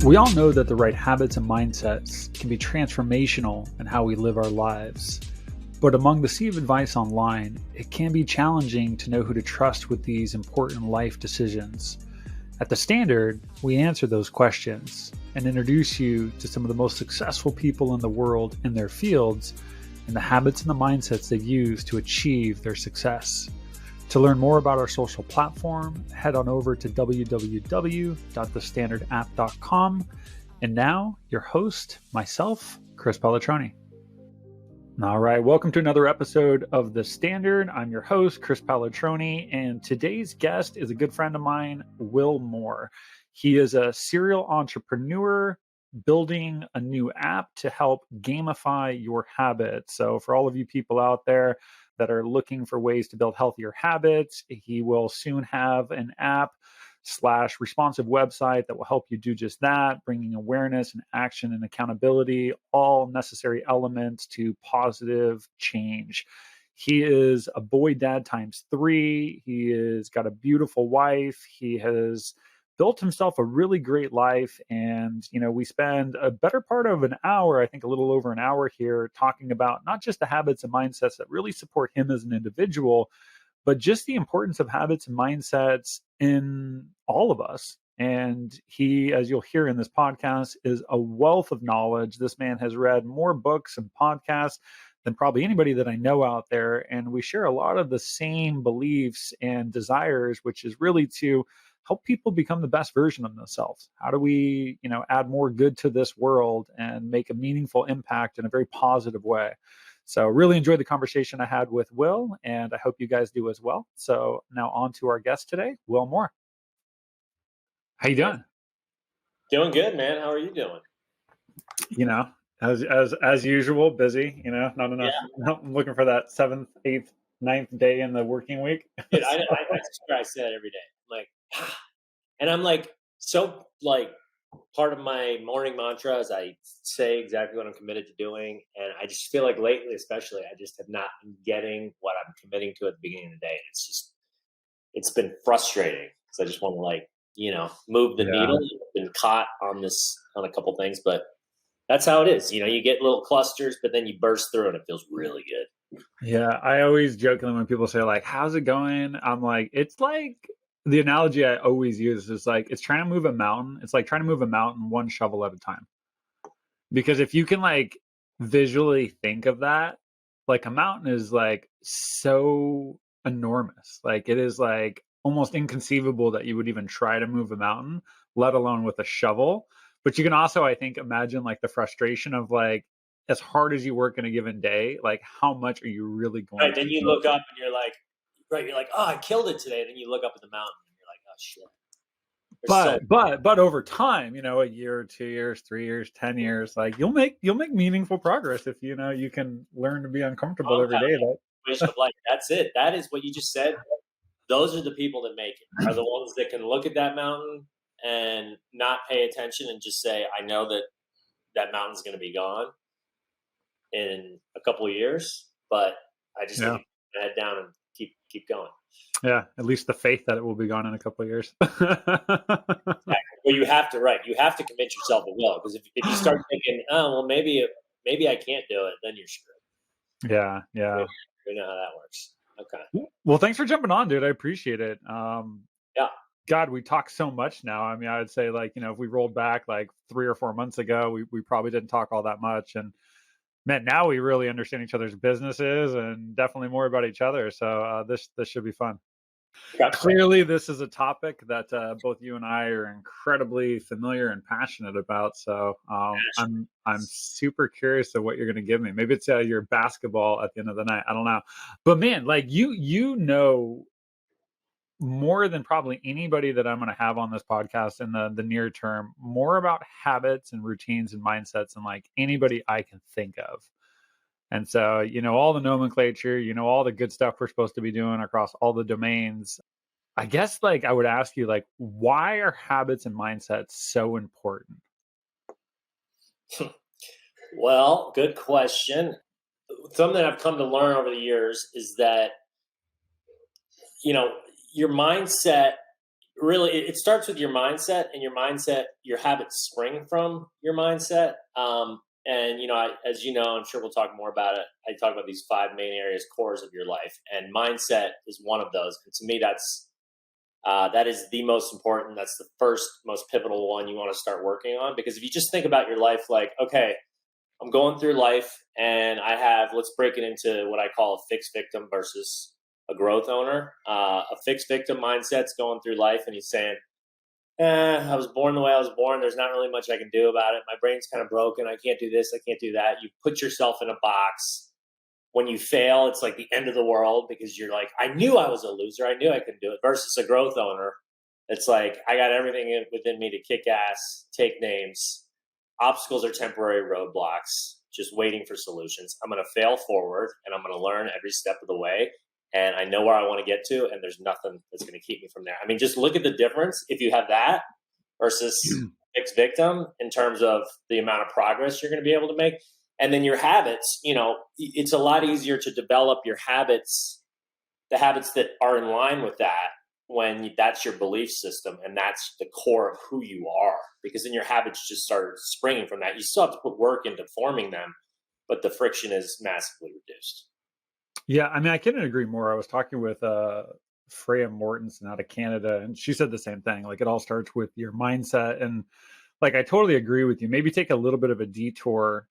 We all know that the right habits and mindsets can be transformational in how we live our lives. But among the sea of advice online, it can be challenging to know who to trust with these important life decisions. At The Standard, we answer those questions and introduce you to some of the most successful people in the world in their fields and the habits and the mindsets they've used to achieve their success. To learn more about our social platform, head on over to www.thestandardapp.com. And now, your host, myself, Chris Pallatroni. All right, welcome to another episode of The Standard. I'm your host, Chris Pallatroni, and today's guest is a good friend of mine, Will Moore. He is a serial entrepreneur building a new app to help gamify your habits. So for all of you people out there that are looking for ways to build healthier habits, he will soon have an app/responsive website that will help you do just that, bringing awareness and action and accountability, all necessary elements to positive change. He is a boy dad times 3. He has got a beautiful wife. He has built himself a really great life. And, we spend a better part of an hour, I think a little over an hour here, talking about not just the habits and mindsets that really support him as an individual, but just the importance of habits and mindsets in all of us. And he, as you'll hear in this podcast, is a wealth of knowledge. This man has read more books and podcasts than probably anybody that I know out there. And we share a lot of the same beliefs and desires, which is really to help people become the best version of themselves. How do we, add more good to this world and make a meaningful impact in a very positive way? So really enjoyed the conversation I had with Will, and I hope you guys do as well. So now on to our guest today, Will Moore. How you doing? Doing good, man. How are you doing? As usual, busy, not enough. Yeah. I'm looking for that 7th, 8th, 9th day in the working week. Dude, I swear I say that every day. I'm like, and I'm like, part of my morning mantra is I say exactly what I'm committed to doing. And I just feel like lately, especially, I just have not been getting what I'm committing to at the beginning of the day. And it's been frustrating because I just want to move the needle. I've been caught on a couple things, but that's how it is. You get little clusters, but then you burst through and it feels really good. Yeah. I always jokingly when people say like, how's it going? I'm like, it's like, the analogy I always use is like, it's trying to move a mountain. It's like trying to move a mountain one shovel at a time. Because if you can like visually think of that, like a mountain is like so enormous. Like it is like almost inconceivable that you would even try to move a mountain, let alone with a shovel. But you can also, I think, imagine like the frustration of like, as hard as you work in a given day, like how much are you really going to? Right, then you look up and you're like, oh, I killed it today. Then you look up at the mountain and you're like, oh shit. But over time, a year, 2 years, 3 years, 10 years, like you'll make meaningful progress if you can learn to be uncomfortable every day. That's it. That is what you just said. Those are the people that make it. Are the ones that can look at that mountain and not pay attention and just say, I know that mountain's going to be gone in a couple of years, but I just need to head down and keep going. Yeah, at least the faith that it will be gone in a couple of years. Well, you have to convince yourself it will, because if you start thinking, oh well, maybe I can't do it, then you're screwed. Yeah. You know how that works. Okay. Well, thanks for jumping on, dude. I appreciate it. Yeah. God, we talk so much now. I mean, I would say if we rolled back like 3 or 4 months ago, we probably didn't talk all that much. And man, now we really understand each other's businesses and definitely more about each other. So this should be fun. Gotcha. Clearly, this is a topic that both you and I are incredibly familiar and passionate about. So I'm super curious of what you're going to give me. Maybe it's your basketball at the end of the night. I don't know. But man, like you know more than probably anybody that I'm going to have on this podcast in the near term, more about habits and routines and mindsets than like anybody I can think of. And so, all the nomenclature, all the good stuff we're supposed to be doing across all the domains. I guess I would ask you, why are habits and mindsets so important? Well, good question. Something I've come to learn over the years is that, your mindset really, it starts with your mindset, and your habits spring from your mindset. And as you know, I'm sure we'll talk more about it. I talk about these 5 main cores of your life, and mindset is one of those. And to me, that is the most important. That's the first most pivotal one you want to start working on, because if you just think about your life, like, okay, I'm going through life, and let's break it into what I call a fixed victim versus a growth owner. A fixed victim mindset's going through life, and he's saying, I was born the way I was born. There's not really much I can do about it. My brain's kind of broken. I can't do this. I can't do that. You put yourself in a box. When you fail, it's like the end of the world, because you're like, I knew I was a loser. I knew I couldn't do it. Versus a growth owner, it's like, I got everything within me to kick ass, take names. Obstacles are temporary roadblocks, just waiting for solutions. I'm going to fail forward, and I'm going to learn every step of the way. And I know where I want to get to, and there's nothing that's going to keep me from there. I mean, just look at the difference if you have that versus fixed victim in terms of the amount of progress you're going to be able to make. And then your habits, it's a lot easier to develop your habits, the habits that are in line with that, when that's your belief system and that's the core of who you are, because then your habits just start springing from that. You still have to put work into forming them, but the friction is massively reduced. Yeah, I mean, I couldn't agree more. I was talking with Freya Mortensen out of Canada, and she said the same thing. Like, it all starts with your mindset. And like, I totally agree with you. Maybe take a little bit of a detour.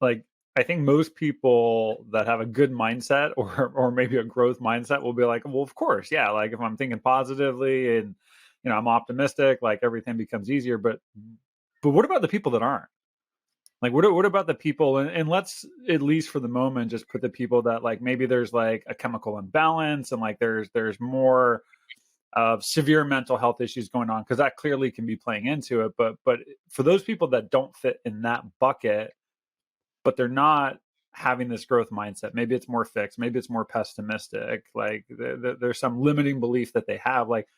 Like, I think most people that have a good mindset or maybe a growth mindset will be like, well, of course, yeah. Like, if I'm thinking positively and I'm optimistic, like, everything becomes easier. But what about the people that aren't? Like, what about the people? And let's, at least for the moment, just put the people that, like, maybe there's like a chemical imbalance, and like there's more of severe mental health issues going on, because that clearly can be playing into it. But for those people that don't fit in that bucket, but they're not having this growth mindset, maybe it's more fixed, maybe it's more pessimistic, like there's some limiting belief that they have. Like,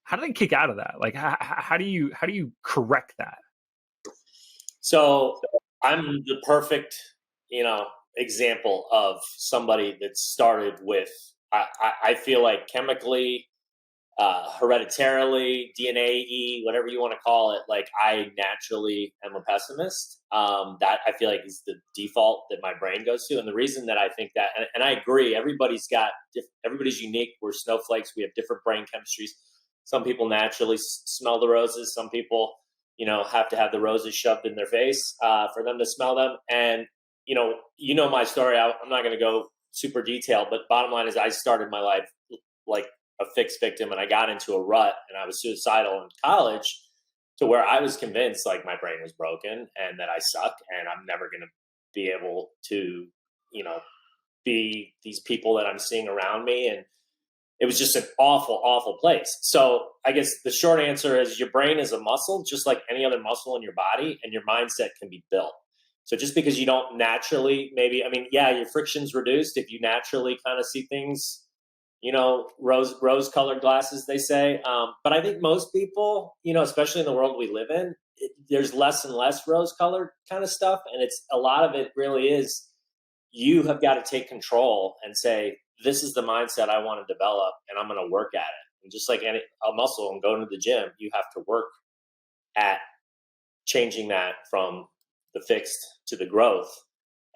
how do they kick out of that? Like, how do you correct that? So I'm the perfect, example of somebody that started with, I feel like chemically, hereditarily, DNA, whatever you want to call it, like, I naturally am a pessimist. That I feel like is the default that my brain goes to. And the reason that I think that, and I agree, everybody's unique. We're snowflakes. We have different brain chemistries. Some people naturally smell the roses. Some people, have to have the roses shoved in their face for them to smell them. And, my story. I'm not going to go super detailed, but bottom line is, I started my life like a fixed victim, and I got into a rut, and I was suicidal in college, to where I was convinced like my brain was broken and that I suck and I'm never going to be able to, be these people that I'm seeing around me. And it was just an awful, awful place. So I guess the short answer is, your brain is a muscle, just like any other muscle in your body, and your mindset can be built. So just because you don't naturally, your friction's reduced if you naturally kind of see things, rose colored glasses, they say. But I think most people, especially in the world we live in, there's less and less rose colored kind of stuff. And it's, a lot of it really is, you have got to take control and say, this is the mindset I want to develop, and I'm going to work at it. And just like a muscle and going to the gym, you have to work at changing that from the fixed to the growth.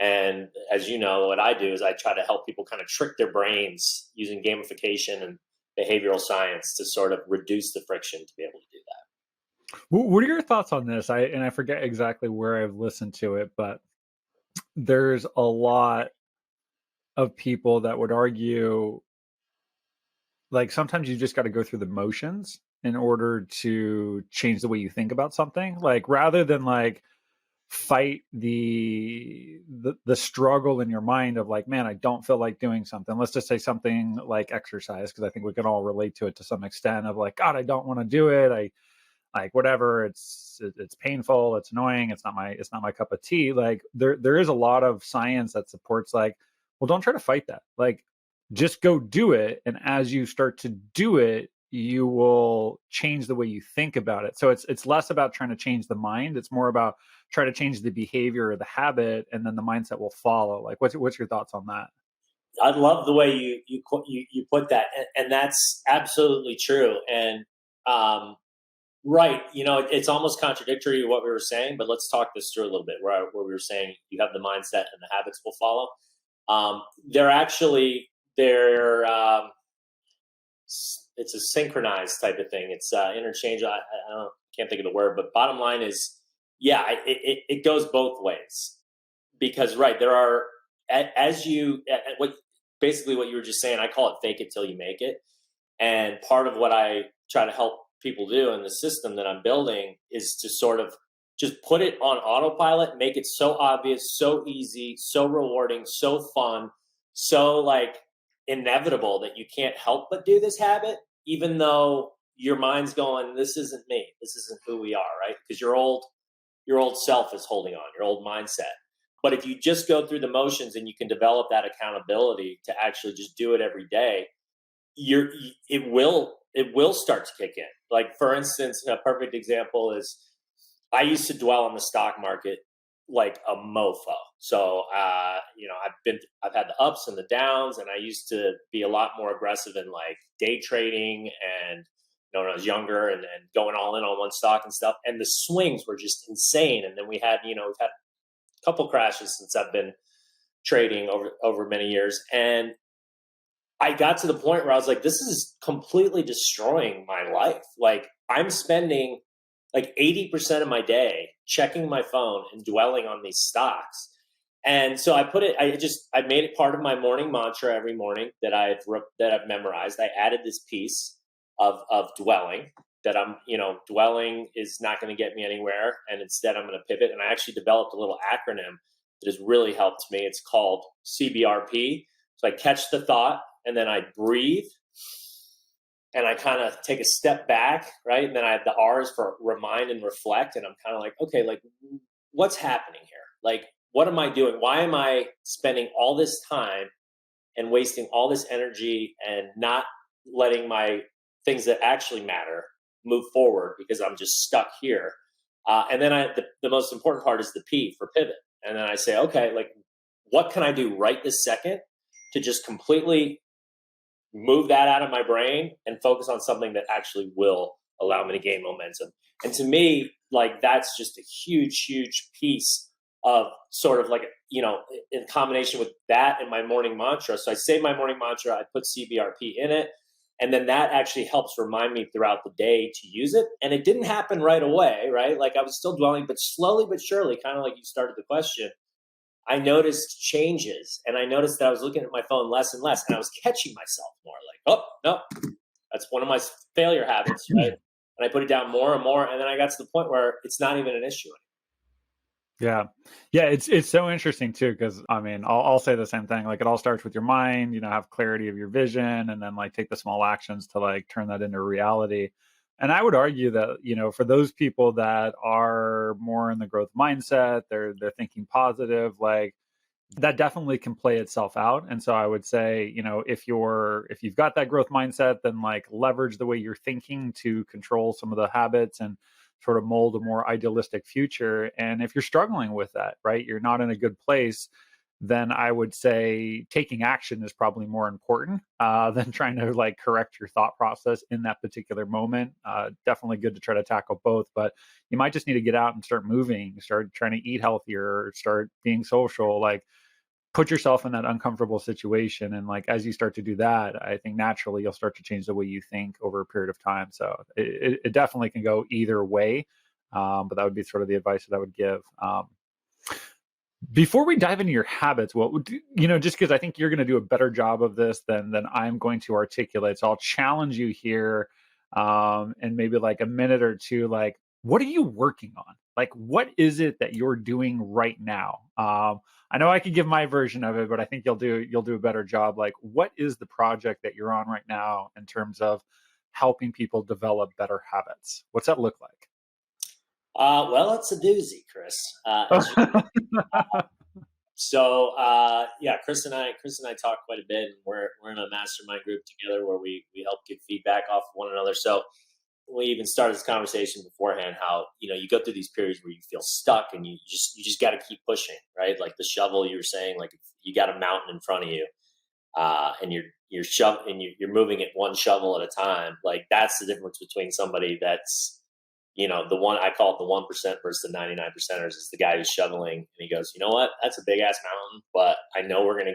And as you know, what I do is I try to help people kind of trick their brains using gamification and behavioral science to sort of reduce the friction to be able to do that. What are your thoughts on this? I forget exactly where I've listened to it, but there's a lot of people that would argue, like, sometimes you just got to go through the motions in order to change the way you think about something. Like, rather than like fight the struggle in your mind of like, man, I don't feel like doing something. Let's just say something like exercise, because I think we can all relate to it to some extent, of like, God, I don't want to do it. I like, whatever, it's painful, it's annoying, it's not my cup of tea. Like, there is a lot of science that supports, like, well, don't try to fight that. Like, just go do it, and as you start to do it, you will change the way you think about it. So it's less about trying to change the mind, it's more about trying to change the behavior or the habit, and then the mindset will follow. Like, what's your thoughts on that? I love the way you put that, and that's absolutely true. And Right. It's almost contradictory to what we were saying, but let's talk this through a little bit. Where we were saying you have the mindset and the habits will follow. They're it's a synchronized type of thing. It's interchangeable. Can't think of the word, but bottom line is, yeah, it goes both ways because right there are as you what basically what you were just saying. I call it fake it till you make it, and part of what I try to help people do in the system that I'm building is to sort of just put it on autopilot, make it so obvious, so easy, so rewarding, so fun, so like inevitable that you can't help but do this habit, even though your mind's going, this isn't me, this isn't who we are, right? Because your old self is holding on, your old mindset. But if you just go through the motions and you can develop that accountability to actually just do it every day, it will start to kick in. Like for instance, a perfect example is I used to dwell on the stock market like a mofo. So I've had the ups and the downs, and I used to be a lot more aggressive in like day trading and when I was younger and going all in on one stock and stuff. And the swings were just insane. And then we've had a couple crashes since I've been trading over many years. And I got to the point where I was like, this is completely destroying my life. Like I'm spending like 80% of my day checking my phone and dwelling on these stocks. And so I made it part of my morning mantra every morning that I've memorized. I added this piece of dwelling that dwelling is not going to get me anywhere. And instead I'm going to pivot. And I actually developed a little acronym that has really helped me. It's called CBRP. So I catch the thought and then I breathe and I kind of take a step back, right? And then I have the R's for remind and reflect. And I'm kind of like, okay, like what's happening here? Like, what am I doing? Why am I spending all this time and wasting all this energy and not letting my things that actually matter move forward because I'm just stuck here? And then the most important part is the P for pivot. And then I say, okay, like what can I do right this second to just completely move that out of my brain and focus on something that actually will allow me to gain momentum. And to me, like that's just a huge, huge piece of sort of like, in combination with that and my morning mantra. So I say my morning mantra, I put CBRP in it. And then that actually helps remind me throughout the day to use it. And it didn't happen right away, right? Like I was still dwelling, but slowly but surely, kind of like you started the question, I noticed changes, and I noticed that I was looking at my phone less and less, and I was catching myself more like, oh, no, that's one of my failure habits, right? And I put it down more and more, and then I got to the point where it's not even an issue anymore. Yeah. It's so interesting too, because I mean, I'll say the same thing. Like it all starts with your mind, have clarity of your vision, and then like take the small actions to like turn that into reality. And I would argue that, for those people that are more in the growth mindset, they're thinking positive, like that definitely can play itself out. And so I would say, if you've got that growth mindset, then like leverage the way you're thinking to control some of the habits and sort of mold a more idealistic future. And if you're struggling with that, right, you're not in a good place, then I would say taking action is probably more important than trying to like correct your thought process in that particular moment. Definitely good to try to tackle both, but you might just need to get out and start moving, start trying to eat healthier, start being social, like put yourself in that uncomfortable situation. And like, as you start to do that, I think naturally you'll start to change the way you think over a period of time. So it definitely can go either way. But that would be sort of the advice that I would give. Before we dive into your habits, what would just because I think you're going to do a better job of this than I'm going to articulate. So I'll challenge you here, and maybe like a minute or two, like, what are you working on? Like, what is it that you're doing right now? I know I could give my version of it, but I think you'll do a better job. Like, what is the project that you're on right now in terms of helping people develop better habits? What's that look like? Well, it's a doozy, Chris. Chris and I talk quite a bit. And we're in a mastermind group together where we help give feedback off one another. So we even started this conversation beforehand, how, you go through these periods where you feel stuck and you just got to keep pushing, right? Like the shovel you were saying, like you got a mountain in front of you. and you're moving it one shovel at a time. Like that's the difference between somebody that's, the one I call it the 1% versus the 99 percenters. Is the guy who's shoveling and he goes, you know what, that's a big ass mountain, but I know we're going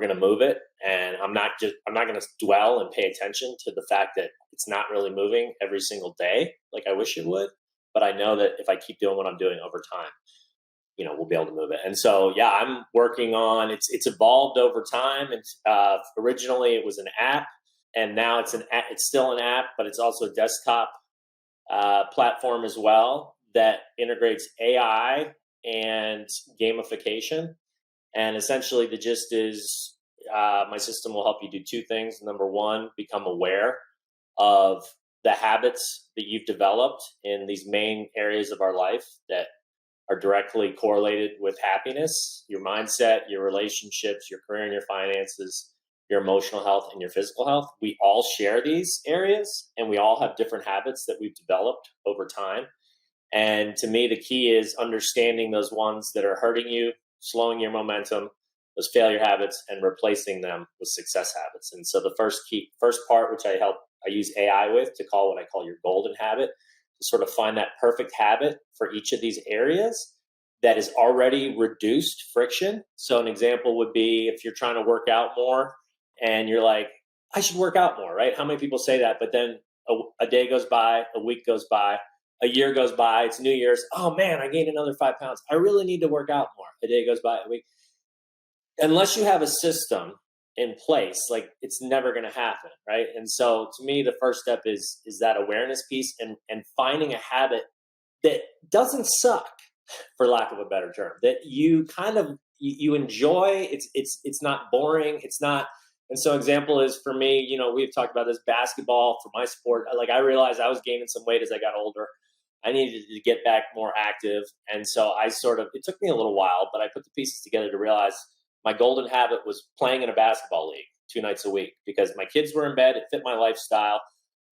to move it. And I'm not going to dwell and pay attention to the fact that it's not really moving every single day like I wish it would. But I know that if I keep doing what I'm doing over time, we'll be able to move it. And so, yeah, I'm working on, it's evolved over time. And originally it was an app, and now it's still an app, but it's also a desktop platform as well that integrates AI and gamification. And essentially the gist is my system will help you do two things. Number one, become aware of the habits that you've developed in these main areas of our life that are directly correlated with happiness: your mindset, your relationships, your career and your finances, your emotional health, and your physical health. We all share these areas, and we all have different habits that we've developed over time. And to me, the key is understanding those ones that are hurting you, slowing your momentum, those failure habits, and replacing them with success habits. And so the first part, which I use AI with to call what I call your golden habit, to sort of find that perfect habit for each of these areas that is already reduced friction. So an example would be if you're trying to work out more and you're like, I should work out more, right? How many people say that? But then a day goes by, a week goes by, a year goes by, it's New Year's. Oh man, I gained another 5 pounds. I really need to work out more. A day goes by, a week. Unless you have a system in place, like it's never going to happen, right? And so to me, the first step is that awareness piece and finding a habit that doesn't suck, for lack of a better term, that you kind of, you enjoy. It's not boring. It's not. And so example is for me, we've talked about this basketball for my sport. Like I realized I was gaining some weight as I got older. I needed to get back more active. And so it took me a little while, but I put the pieces together to realize my golden habit was playing in a basketball league 2 nights a week because my kids were in bed. It fit my lifestyle.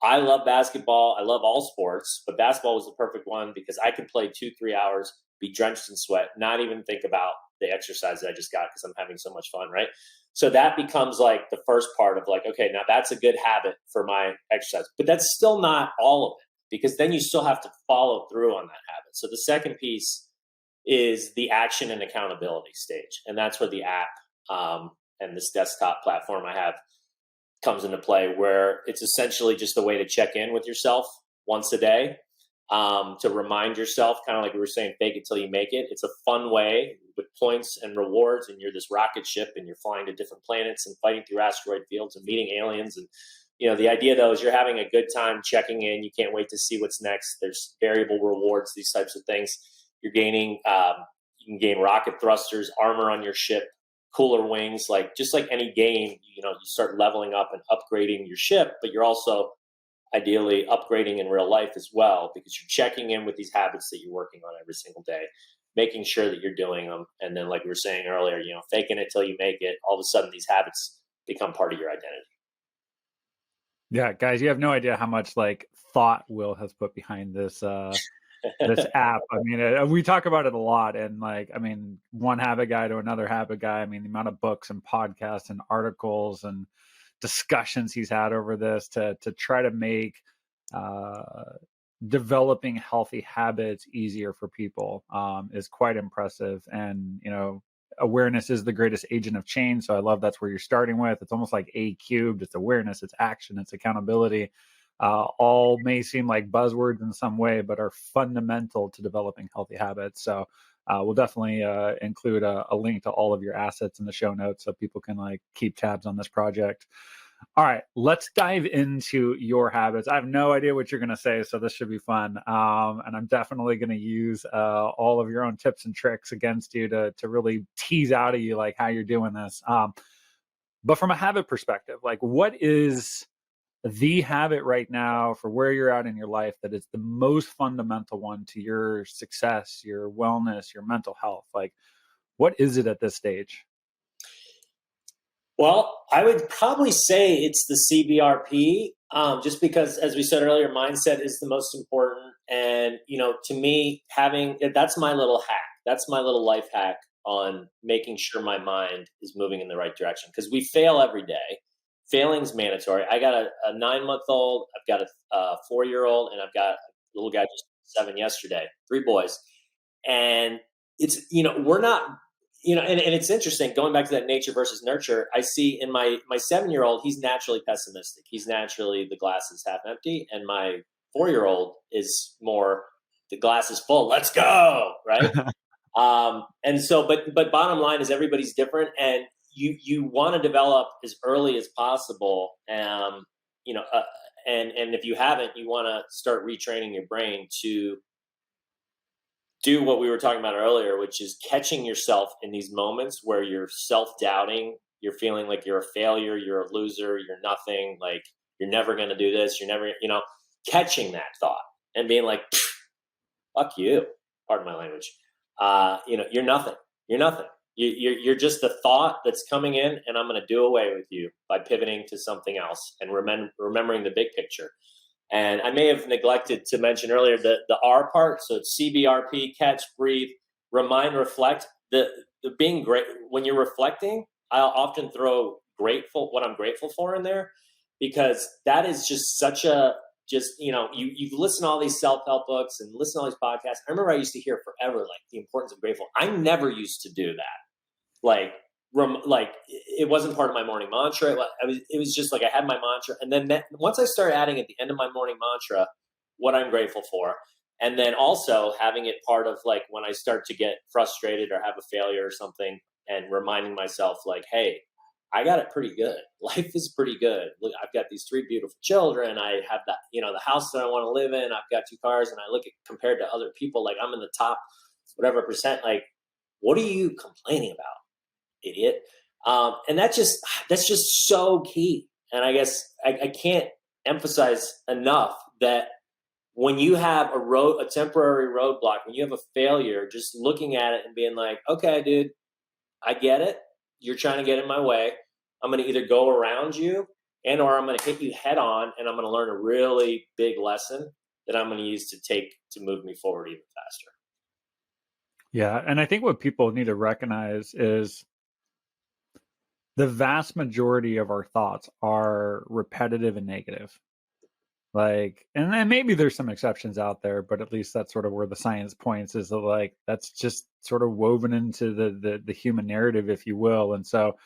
I love basketball. I love all sports, but basketball was the perfect one because I could play 2-3 hours, be drenched in sweat, not even think about the exercise that I just got because I'm having so much fun, right? So that becomes like the first part of like, okay, now that's a good habit for my exercise, but that's still not all of it because then you still have to follow through on that habit. So the second piece is the action and accountability stage. And that's where the app and this desktop platform I have comes into play, where it's essentially just a way to check in with yourself once a day, to remind yourself, kind of like we were saying, fake it till you make it. It's a fun way with points and rewards, and you're this rocket ship and you're flying to different planets and fighting through asteroid fields and meeting aliens. And the idea though is you're having a good time checking in. You can't wait to see what's next. There's variable rewards, these types of things. You're gaining, you can gain rocket thrusters, armor on your ship, cooler wings, just like any game, you start leveling up and upgrading your ship, but you're also ideally upgrading in real life as well, because you're checking in with these habits that you're working on every single day, making sure that you're doing them. And then like we were saying earlier, faking it till you make it, all of a sudden these habits become part of your identity. Yeah, guys, you have no idea how much thought Will has put behind this this app. I mean, we talk about it a lot, and one habit guy to another habit guy. I mean, the amount of books and podcasts and articles and discussions he's had over this to try to make developing healthy habits easier for people is quite impressive. And awareness is the greatest agent of change. So I love that's where you're starting with. It's almost like A cubed. It's awareness, it's action, it's accountability. All may seem like buzzwords in some way, but are fundamental to developing healthy habits. So we'll definitely include a link to all of your assets in the show notes so people can keep tabs on this project. All right, let's dive into your habits. I have no idea what you're going to say, so this should be fun. And I'm definitely going to use all of your own tips and tricks against you to really tease out of you how you're doing this. But from a habit perspective, what is the habit right now for where you're at in your life that is the most fundamental one to your success, your wellness, your mental health? What is it at this stage? Well, I would probably say it's the CBRP, just because, as we said earlier, mindset is the most important. And, to me, that's my little hack. That's my little life hack on making sure my mind is moving in the right direction, because we fail every day. Failing's mandatory. I got a 9-month-old, I've got a 4-year-old, and I've got a little guy just 7 yesterday, 3 boys. And it's, we're not, and it's interesting going back to that nature versus nurture. I see in my 7-year-old, he's naturally pessimistic. He's naturally, the glass is half empty. And my 4-year-old is more, the glass is full. Let's go. Right. And so, but bottom line is everybody's different, and you want to develop as early as possible. And if you haven't, you want to start retraining your brain to do what we were talking about earlier, which is catching yourself in these moments where you're self-doubting, you're feeling like you're a failure, you're a loser, you're nothing, like you're never going to do this, you're never, catching that thought and being like, fuck you, pardon my language. You're nothing. You're nothing. You're just the thought that's coming in, and I'm going to do away with you by pivoting to something else and remembering the big picture. And I may have neglected to mention earlier the R part. So it's CBRP: catch, breathe, remind, reflect. The being great when you're reflecting, I'll often throw what I'm grateful for in there, because that is just such a you listen to all these self-help books and listen to all these podcasts. I remember I used to hear forever, like, the importance of grateful. I never used to do that. Like it wasn't part of my morning mantra. It was just like I had my mantra. And then once I started adding at the end of my morning mantra what I'm grateful for, and then also having it part of, like, when I start to get frustrated or have a failure or something, and reminding myself, like, hey, I got it pretty good. Life is pretty good. Look, I've got these 3 beautiful children. I have that, the house that I want to live in. I've got 2 cars, and I look at, compared to other people, like I'm in the top whatever percent. Like, what are you complaining about, idiot? And that's just so key. And I guess I can't emphasize enough that when you have a temporary roadblock, when you have a failure, just looking at it and being like, okay, dude, I get it. You're trying to get in my way. I'm going to either go around you or I'm going to hit you head on, and I'm going to learn a really big lesson that I'm going to use to move me forward even faster. Yeah. And I think what people need to recognize is the vast majority of our thoughts are repetitive and negative. Like, and then maybe there's some exceptions out there, but at least that's sort of where the science points, is that, like, that's just sort of woven into the human narrative, if you will. And so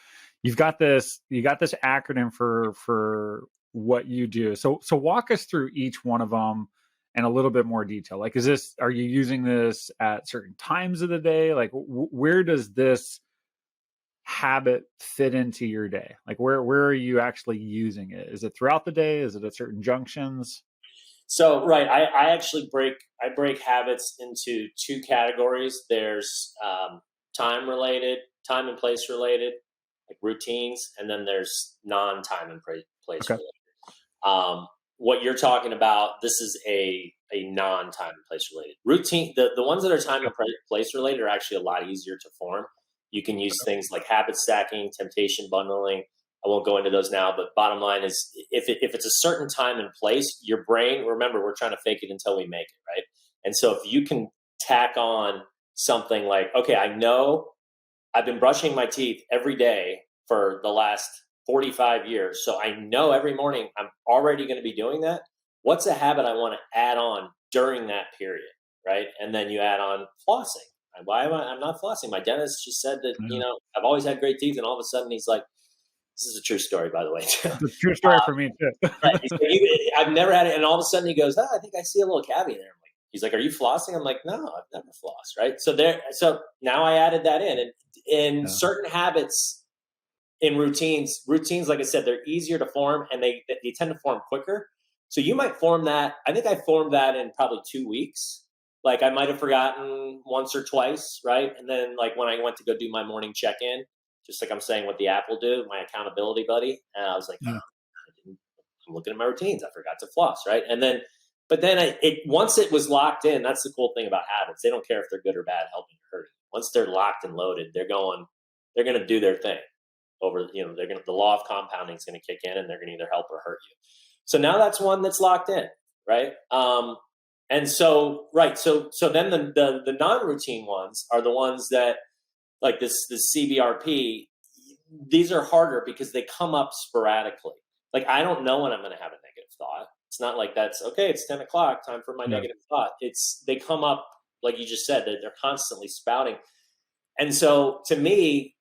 you got this acronym for what you do. So walk us through each one of them in a little bit more detail. Like, are you using this at certain times of the day? Like, where does this habit fit into your day? Like, where are you actually using it? Is it throughout the day? Is it at certain junctions? So, right, I actually break habits into 2 categories. There's time and place related, like routines, and then there's non-time and place related. What you're talking about, this is a non-time and place related routine. The ones that are time and place related are actually a lot easier to form. You can use things like habit stacking, temptation bundling. I won't go into those now, but bottom line is, if it's a certain time and place, your brain, remember, we're trying to fake it until we make it, right? And so if you can tack on something like, okay, I know I've been brushing my teeth every day for the last 45 years, so I know every morning I'm already going to be doing that. What's a habit I want to add on during that period, right? And then you add on flossing. Why am I'm not flossing? My dentist just said that, I've always had great teeth, and all of a sudden he's like, this is a true story, by the way. It's a true story for me too. Right. I've never had it, and all of a sudden he goes, I think I see a little cavity there. He's like, are you flossing? I'm like, no, I've never flossed, right? So now I added that in, and in certain habits, in routines, like I said, they're easier to form, and they tend to form quicker. So you might form that. I think I formed that in probably 2 weeks. Like, I might have forgotten once or twice, right? And then, like, when I went to go do my morning check-in, just like I'm saying what the app will do, my accountability buddy, and I was like, I'm looking at my routines. I forgot to floss, right? And then, but then once it was locked in, that's the cool thing about habits. They don't care if they're good or bad, helping or hurting. Once they're locked and loaded, they're going to do their thing. The law of compounding is going to kick in, and they're going to either help or hurt you. So now that's one that's locked in, right? And so, right. So then the non-routine ones are the ones that like this CBRP, these are harder because they come up sporadically. Like, I don't know when I'm going to have a negative thought. It's not like that's okay. It's 10 o'clock, time for my Yeah. negative thought. They come up, like you just said, that they're constantly spouting. And so to me,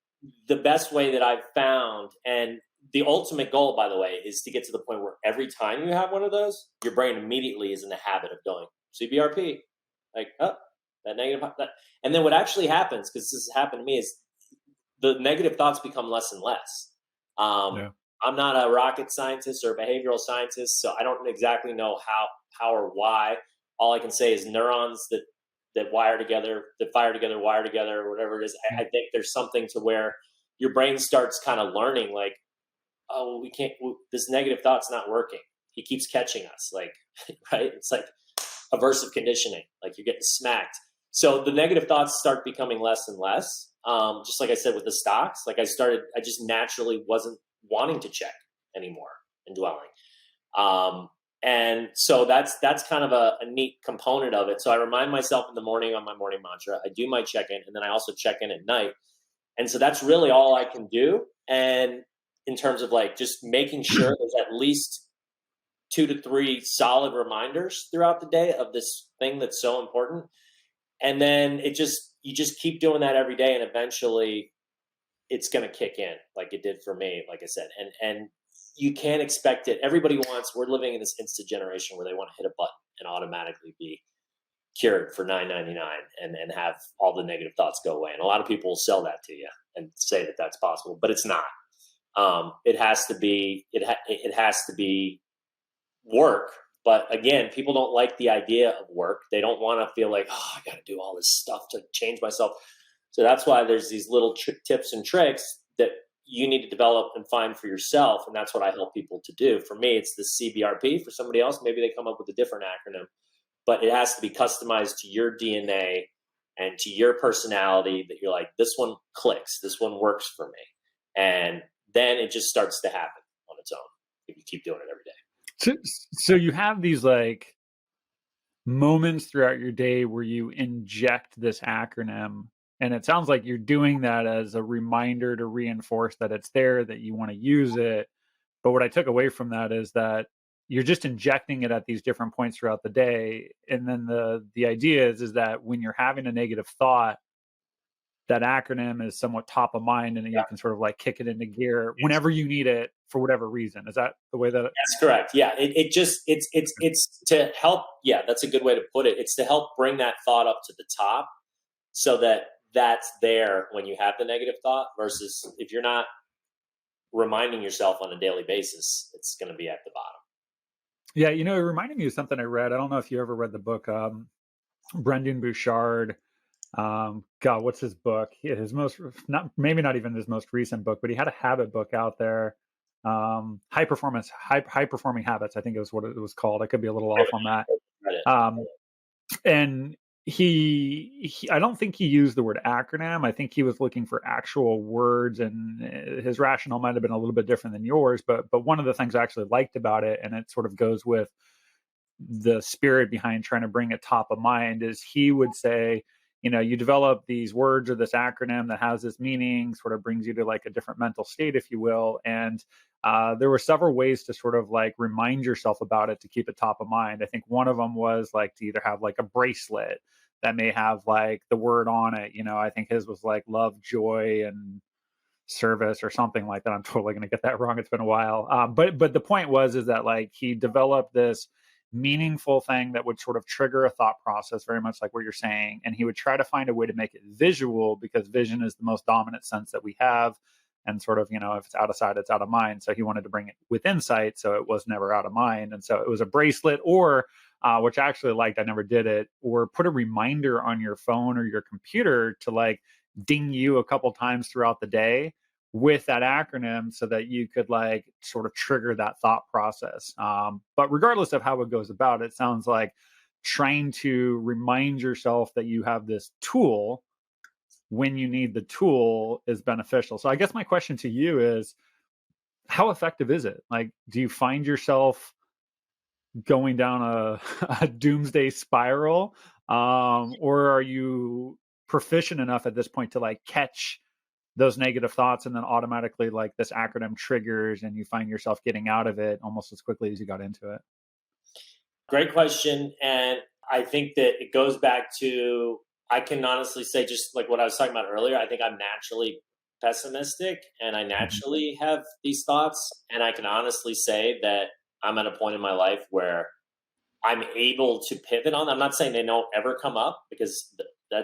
the best way that I've found, and the ultimate goal, by the way, is to get to the point where every time you have one of those, your brain immediately is in the habit of going CBRP, like, oh, that negative. And then what actually happens, because this has happened to me, is the negative thoughts become less and less. Yeah. I'm not a rocket scientist or a behavioral scientist, so I don't exactly know how or why. All I can say is neurons that wire together, that fire together, wire together, or whatever it is. I think there's something to where your brain starts kind of learning, like, oh, well, we can't. This negative thought's not working. He keeps catching us, like, right? It's like aversive conditioning, like you're getting smacked. So the negative thoughts start becoming less and less. Just like I said with the stocks, like I just naturally wasn't wanting to check anymore and dwelling. And so that's kind of a neat component of it. So I remind myself in the morning on my morning mantra, I do my check-in, and then I also check in at night. And so that's really all I can do. And in terms of like just making sure there's at least 2 to 3 solid reminders throughout the day of this thing that's so important. And then you just keep doing that every day, and eventually it's going to kick in like it did for me, like I said. And you can't expect it. We're living in this instant generation where they want to hit a button and automatically be cured for $9.99 and have all the negative thoughts go away. And a lot of people will sell that to you and say that that's possible, but it's not. It has to be work. But again, people don't like the idea of work. They don't want to feel like, oh, I got to do all this stuff to change myself. So that's why there's these little tips and tricks that you need to develop and find for yourself. And that's what I help people to do. For me, it's the CBRP. For somebody else, maybe they come up with a different acronym, but it has to be customized to your DNA and to your personality, that you're like, this one clicks, this one works for me. And then it just starts to happen on its own if you keep doing it every day. So you have these like moments throughout your day where you inject this acronym, and it sounds like you're doing that as a reminder to reinforce that it's there, that you want to use it. But what I took away from that is that you're just injecting it at these different points throughout the day. And then the idea is that when you're having a negative thought, that acronym is somewhat top of mind, and you can sort of like kick it into gear whenever you need it for whatever reason. Is that the way that That's correct. Yeah. It's to help. Yeah, that's a good way to put it. It's to help bring that thought up to the top so that that's there when you have the negative thought, versus if you're not reminding yourself on a daily basis, it's going to be at the bottom. Yeah, it reminded me of something I read. I don't know if you ever read the book, Brendan Bouchard. God, what's his book? His maybe not even his most recent book, but he had a habit book out there. High performing habits, I think it was what it was called. I could be a little off on that. And I don't think he used the word acronym. I think he was looking for actual words, and his rationale might have been a little bit different than yours. But one of the things I actually liked about it, and it sort of goes with the spirit behind trying to bring it top of mind, is he would say, you develop these words or this acronym that has this meaning, sort of brings you to like a different mental state, if you will. And there were several ways to sort of like remind yourself about it to keep it top of mind. I think one of them was like to either have like a bracelet that may have like the word on it. I think his was like love, joy, and service or something like that. I'm totally going to get that wrong. It's been a while. But the point is that like he developed this meaningful thing that would sort of trigger a thought process, very much like what you're saying. And he would try to find a way to make it visual, because vision is the most dominant sense that we have. And sort of, if it's out of sight, it's out of mind. So he wanted to bring it within sight, so it was never out of mind. And so it was a bracelet, or which I actually liked, I never did it, or put a reminder on your phone or your computer to like ding you a couple times throughout the day with that acronym, so that you could like sort of trigger that thought process. But regardless of how it goes about, it sounds like trying to remind yourself that you have this tool when you need the tool is beneficial. So I guess my question to you is, how effective is it? Like, do you find yourself going down a doomsday spiral? Or are you proficient enough at this point to like catch those negative thoughts, and then automatically like this acronym triggers and you find yourself getting out of it almost as quickly as you got into it? Great question. And I think that it goes back to, I can honestly say, just like what I was talking about earlier, I think I'm naturally pessimistic and I naturally have these thoughts. And I can honestly say that I'm at a point in my life where I'm able to pivot on. I'm not saying they don't ever come up, because I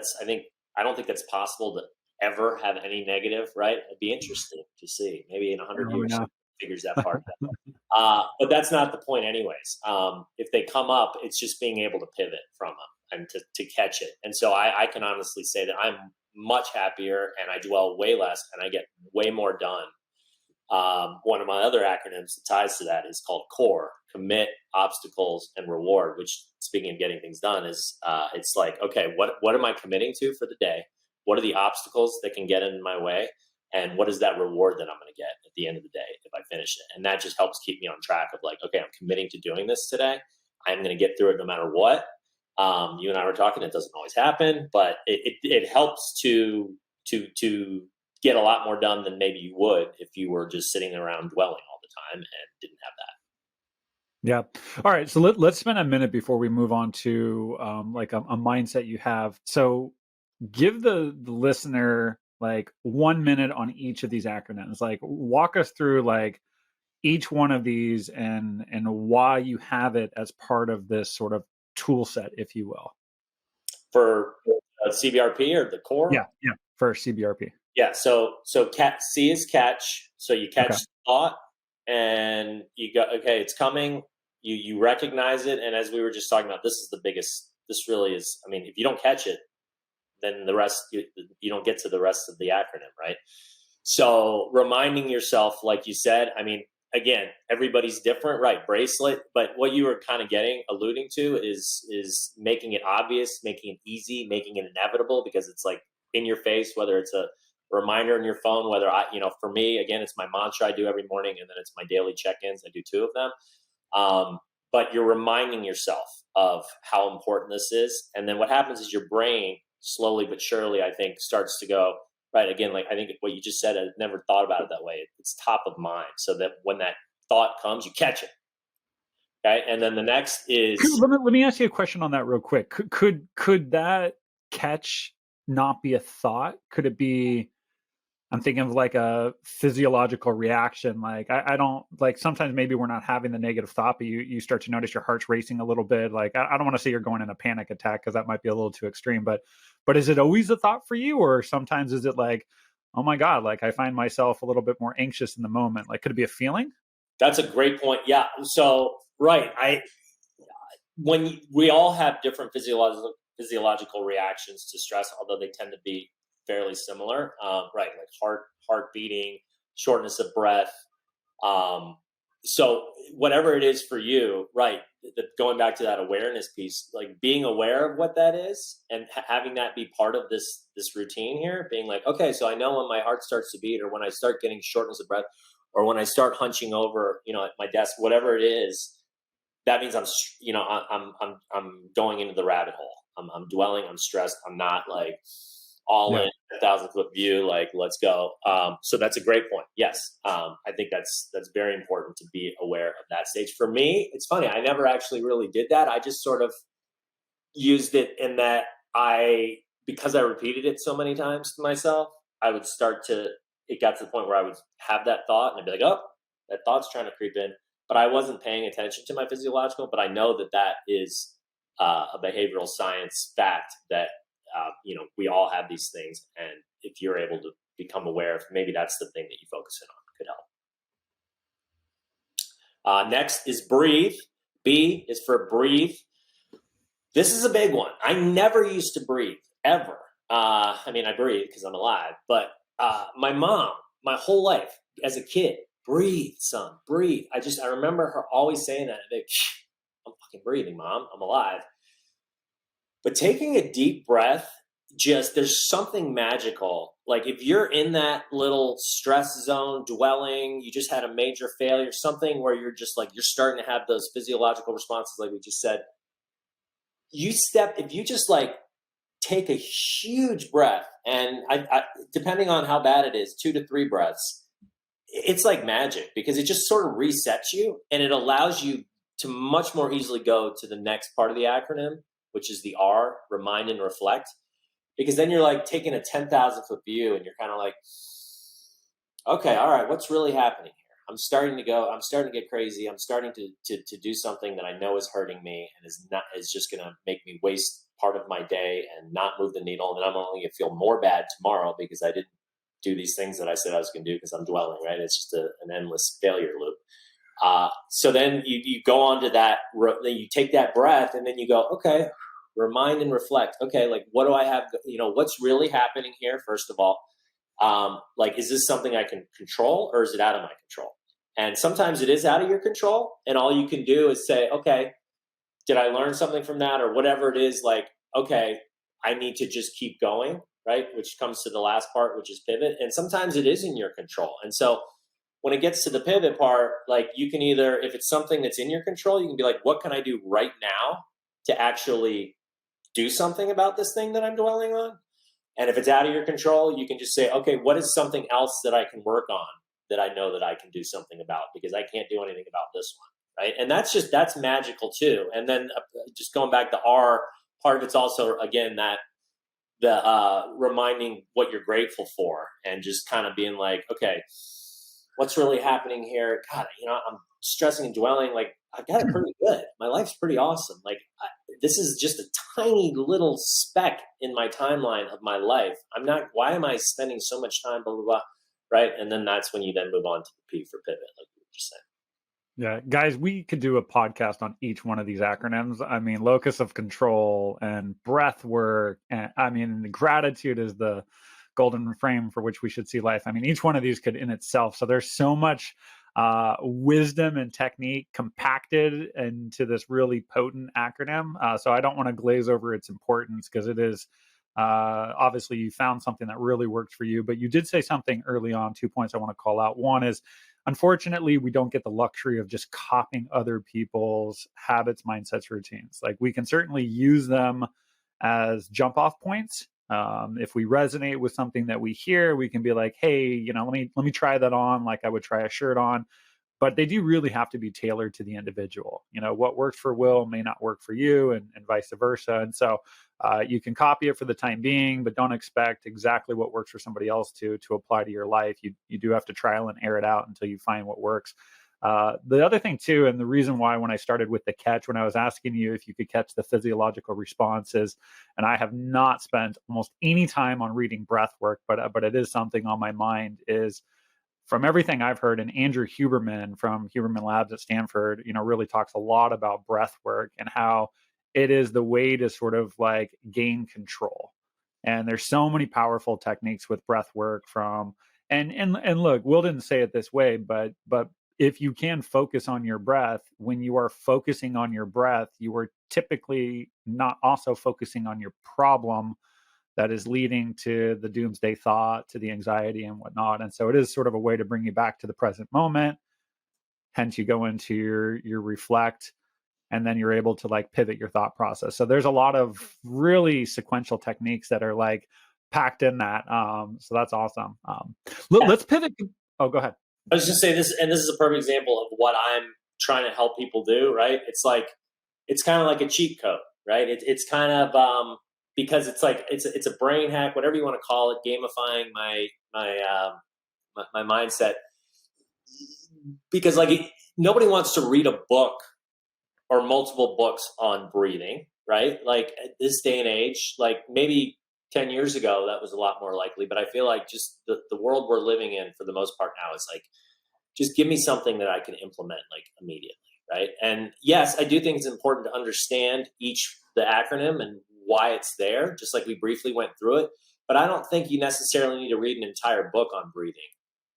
don't think that's possible to ever have any negative, right? It'd be interesting to see. Maybe in 100 Oh, years, yeah. figures that part out. But that's not the point anyways. If they come up, it's just being able to pivot from them and to catch it. And so I can honestly say that I'm much happier and I dwell way less and I get way more done. One of my other acronyms that ties to that is called CORE: commit, obstacles, and reward, which, speaking of getting things done, is it's like, okay, what am I committing to for the day? What are the obstacles that can get in my way? And what is that reward that I'm going to get at the end of the day if I finish it? And that just helps keep me on track of like, okay, I'm committing to doing this today. I'm going to get through it no matter what. You and I were talking, it doesn't always happen, but it helps to get a lot more done than maybe you would if you were just sitting around dwelling all the time and didn't have that. Yeah. All right. So let's spend a minute before we move on to like a mindset you have. So give the listener like 1 minute on each of these acronyms. Like walk us through like each one of these and why you have it as part of this sort of tool set, if you will. For CBRP or the core? Yeah. For CBRP. Yeah. So C is catch. So you catch the thought and you go, okay, it's coming. You recognize it. And as we were just talking about, this really is, I mean, if you don't catch it, then the rest, you don't get to the rest of the acronym, right? So reminding yourself, like you said, I mean, again, everybody's different, right? Bracelet. But what you were kind of alluding to is making it obvious, making it easy, making it inevitable, because it's like in your face, whether it's a reminder on your phone, whether for me, again, it's my mantra I do every morning, and then it's my daily check-ins. I do 2 of them. But you're reminding yourself of how important this is. And then what happens is your brain slowly but surely, I think, starts to go, right, again, like I think what you just said, I never thought about it that way. It's top of mind, so that when that thought comes, you catch it. Okay. And then the next is, let me ask you a question on that real quick. Could that catch not be a thought? Could it be, I'm thinking of like a physiological reaction. Like I don't like, sometimes maybe we're not having the negative thought, but you start to notice your heart's racing a little bit. Like I don't want to say you're going in a panic attack, because that might be a little too extreme, but is it always a thought for you? Or sometimes is it like, oh my God, like I find myself a little bit more anxious in the moment? Like, could it be a feeling? That's a great point. Yeah. So, right. We all have different physiological reactions to stress, although they tend to be fairly similar, right? Like heart beating, shortness of breath. So whatever it is for you, right? Going back to that awareness piece, like being aware of what that is and having that be part of this routine here, being like, okay, so I know when my heart starts to beat, or when I start getting shortness of breath, or when I start hunching over, at my desk, whatever it is, that means I'm going into the rabbit hole. I'm dwelling. I'm stressed. I'm not like all in 1,000-foot view. Like, let's go. So that's a great point. Yes. I think that's very important to be aware of that stage. For me, it's funny. I never actually really did that. I just sort of used it in that because I repeated it so many times to myself, it got to the point where I would have that thought and I'd be like, oh, that thought's trying to creep in. But I wasn't paying attention to my physiological, but I know that is a behavioral science fact that, we all have these things. And if you're able to become aware, maybe that's the thing that you focus in on, could help. Next is breathe. B is for breathe. This is a big one. I never used to breathe, ever. I breathe because I'm alive, but my mom, my whole life as a kid, breathe, son, breathe. I remember her always saying that. Like, I'm fucking breathing, Mom. I'm alive. But taking a deep breath, there's something magical. Like if you're in that little stress zone, dwelling, you just had a major failure, something where you're just like, you're starting to have those physiological responses, like we just said. If you just like take a huge breath, and depending on how bad it is, 2 to 3 breaths, it's like magic because it just sort of resets you and it allows you to much more easily go to the next part of the acronym, which is the R, remind and reflect. Because then you're like taking a 10,000 foot view and you're kind of like, okay, all right, what's really happening here? I'm starting to get crazy. I'm starting to do something that I know is hurting me and is just going to make me waste part of my day and not move the needle. And then I'm only going to feel more bad tomorrow because I didn't do these things that I said I was going to do because I'm dwelling, right? It's just an endless failure loop. So then you go on to that, then you take that breath and then you go, okay, remind and reflect. Okay, like what do I have? What's really happening here? First of all, like, is this something I can control or is it out of my control? And sometimes it is out of your control. And all you can do is say, okay, did I learn something from that or whatever it is? Like, okay, I need to just keep going, right? Which comes to the last part, which is pivot. And sometimes it is in your control. And so when it gets to the pivot part, like you can either, if it's something that's in your control, you can be like, what can I do right now to actually do something about this thing that I'm dwelling on? And if it's out of your control, you can just say, okay, what is something else that I can work on that I know that I can do something about because I can't do anything about this one, right? And that's magical too. And then just going back to R, part of it's also, again, that the reminding what you're grateful for and just kind of being like, okay, what's really happening here? God, I'm stressing and dwelling. Like, I've got it pretty good. My life's pretty awesome. Like, this is just a tiny little speck in my timeline of my life. Why am I spending so much time, blah, blah, blah, right? And then that's when you then move on to the P for pivot, like you were just saying. Yeah, guys, we could do a podcast on each one of these acronyms. I mean, locus of control and breath work. And I mean, gratitude is the golden frame for which we should see life. I mean, each one of these could in itself. So there's so much wisdom and technique compacted into this really potent acronym. So I don't want to glaze over its importance because it is obviously you found something that really worked for you. But you did say something early on, 2 points I want to call out. One is, unfortunately, we don't get the luxury of just copying other people's habits, mindsets, routines. Like, we can certainly use them as jump off points. If we resonate with something that we hear, we can be like, hey, let me try that on, like I would try a shirt on. But they do really have to be tailored to the individual. What works for Will may not work for you, and vice versa. And so you can copy it for the time being, but don't expect exactly what works for somebody else to apply to your life. You do have to trial and error it out until you find what works. The other thing too, and the reason why when I started with the catch, when I was asking you if you could catch the physiological responses, and I have not spent almost any time on reading breath work, but it is something on my mind, is from everything I've heard, and Andrew Huberman from Huberman Labs at Stanford, really talks a lot about breath work and how it is the way to sort of like gain control. And there's so many powerful techniques with breath work and look, Will didn't say it this way, but if you can focus on your breath, when you are focusing on your breath, you are typically not also focusing on your problem that is leading to the doomsday thought, to the anxiety and whatnot. And so it is sort of a way to bring you back to the present moment. Hence, you go into your reflect, and then you're able to like pivot your thought process. So there's a lot of really sequential techniques that are like packed in that. So that's awesome. Let's pivot. Oh, go ahead. I was just saying this, and this is a perfect example of what I'm trying to help people do, right? It's kind of like a cheat code, right? It's kind of, because it's like it's a brain hack, whatever you want to call it, gamifying my mindset. Because like nobody wants to read a book or multiple books on breathing, right? Like at this day and age, like maybe 10 years ago that was a lot more likely, but I feel like just the world we're living in for the most part now is like, just give me something that I can implement like immediately, right? And yes, I do think it's important to understand the acronym and why it's there, just like we briefly went through it. But I don't think you necessarily need to read an entire book on breathing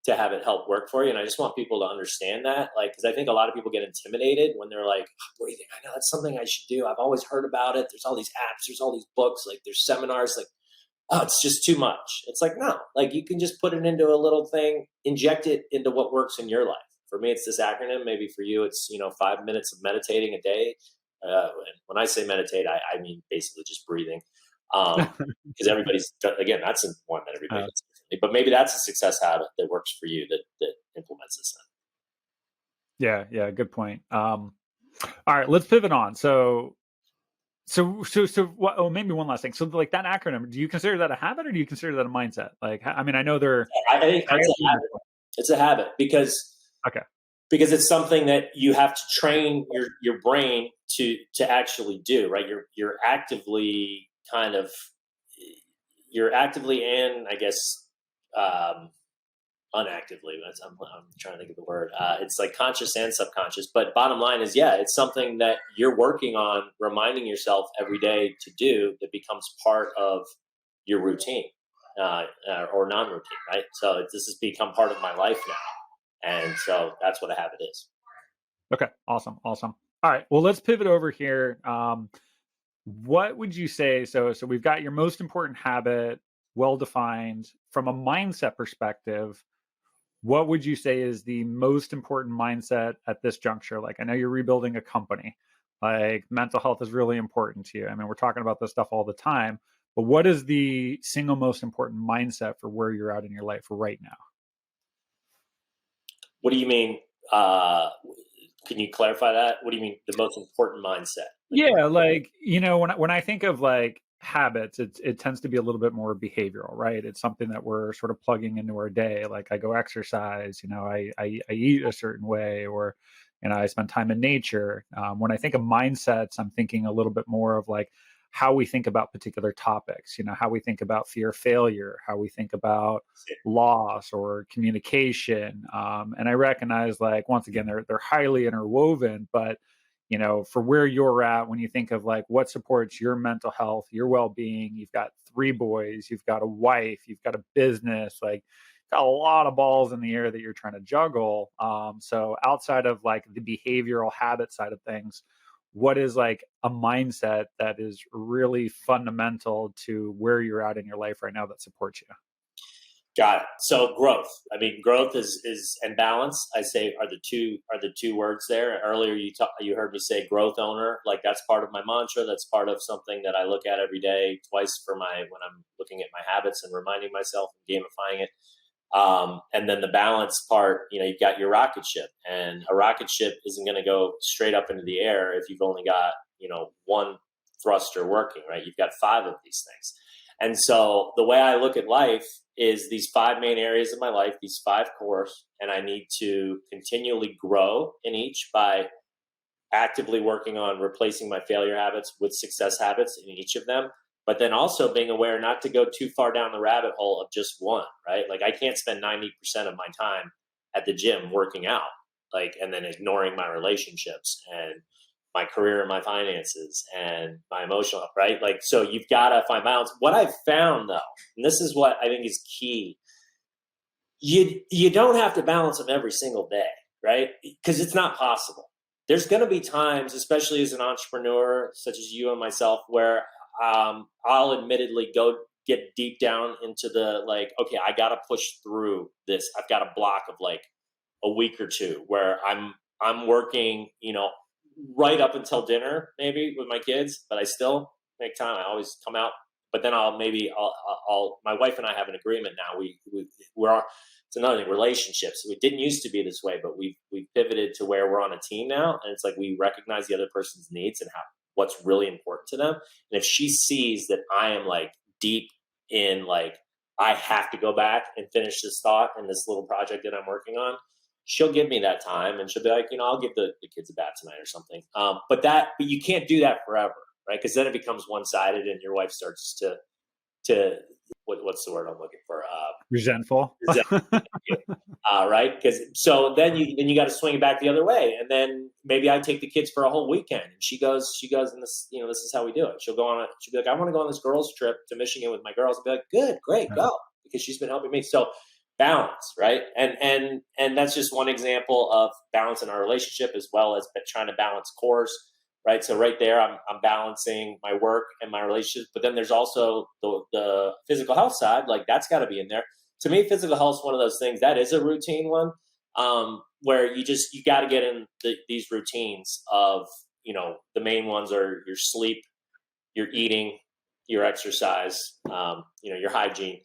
to have it help work for you. And I just want people to understand that, like, because I think a lot of people get intimidated when they're like, oh, breathing, I know that's something I should do. I've always heard about it. There's all these apps, there's all these books, like there's seminars, like, oh, it's just too much. It's like, no, like you can just put it into a little thing, inject it into what works in your life. For me, it's this acronym. Maybe for you, it's, 5 minutes of meditating a day. And when I say meditate, I mean basically just breathing. Because everybody's, again, that's one that everybody Uh, does differently, but maybe that's a success habit that works for you that implements this. yeah, good point. All right, let's pivot on. So what, oh, maybe one last thing. So like that acronym, do you consider that a habit or do you consider that a mindset? Like, I mean, I know they're I think highly it's a habit. intertwined. It's a habit Okay. because it's something that you have to train your brain to actually do, right? You're actively kind of you're actively and I guess um, unactively. I'm trying to think of the word. It's like conscious and subconscious. But bottom line is, yeah, it's something that you're working on, reminding yourself every day to do that becomes part of your routine or non-routine, right? So this has become part of my life now, and so that's what a habit is. Okay. Awesome. Awesome. All right. Well, let's pivot over here. What would you say? So we've got your most important habit well defined from a mindset perspective. What would you say is the most important mindset at this juncture? Like, I know you're rebuilding a company. Like, mental health is really important to you. I mean, we're talking about this stuff all the time. But what is the single most important mindset for where you're at in your life right now? What do you mean? Uh, can you clarify that? What do you mean the most important mindset? Like, Yeah, like, when I think of like habits, it tends to be a little bit more behavioral, right? It's something that we're sort of plugging into our day. Like I go exercise, I eat a certain way, or I spend time in nature. When I think of mindsets, I'm thinking a little bit more of like how we think about particular topics, how we think about fear of failure, how we think about loss or communication. And I recognize, like, once again, they're highly interwoven, but for where you're at, when you think of like what supports your mental health, your well-being, you've got 3 boys, you've got a wife, you've got a business, like got a lot of balls in the air that you're trying to juggle. So outside of like the behavioral habit side of things, what is like a mindset that is really fundamental to where you're at in your life right now that supports you? got it. So growth. I mean, growth is and balance. I say are the two words there. Earlier, you heard me say growth owner. Like that's part of my mantra. That's part of something that I look at every day, twice for when I'm looking at my habits and reminding myself and gamifying it. And then the balance part, you've got your rocket ship, and a rocket ship isn't going to go straight up into the air if you've only got one thruster working, right? You've got five of these things. And so the way I look at life is these five main areas of my life, these five cores, and I need to continually grow in each by actively working on replacing my failure habits with success habits in each of them. But then also being aware not to go too far down the rabbit hole of just one, right? Like I can't spend 90% of my time at the gym working out, like, and then ignoring my relationships and my career and my finances and my emotional health, right? Like, so you've got to find balance. What I've found though, and this is what I think is key, you don't have to balance them every single day, right? Because it's not possible. There's going to be times, especially as an entrepreneur such as you and myself, where I'll admittedly go get deep down into the like, okay, I got to push through this. I've got a block of like a week or two where I'm working, right up until dinner maybe with my kids, but I still make time. I always come out, but then I'll my wife and I have an agreement now. We're it's another thing, relationships. It didn't used to be this way, but we've pivoted to where we're on a team now, and it's like we recognize the other person's needs and what's really important to them. And if she sees that I am like deep in like I have to go back and finish this thought and this little project that I'm working on, she'll give me that time and she'll be like, I'll give the kids a bath tonight or something. But you can't do that forever, right? Because then it becomes one sided and your wife starts to what's the word I'm looking for? Resentful. Right? Because so then you got to swing it back the other way, and then maybe I take the kids for a whole weekend, and she goes, and this this is how we do it. She'll be like, I want to go on this girls trip to Michigan with my girls. I'll be like, good, great, go, because she's been helping me. So balance, right? And that's just one example of balance in our relationship, as well as trying to balance cores. Right. So right there, I'm balancing my work and my relationships. But then there's also the physical health side. Like that's got to be in there. To me, physical health is one of those things that is a routine one, where you got to get in these routines of, the main ones are your sleep, your eating, your exercise, your hygiene.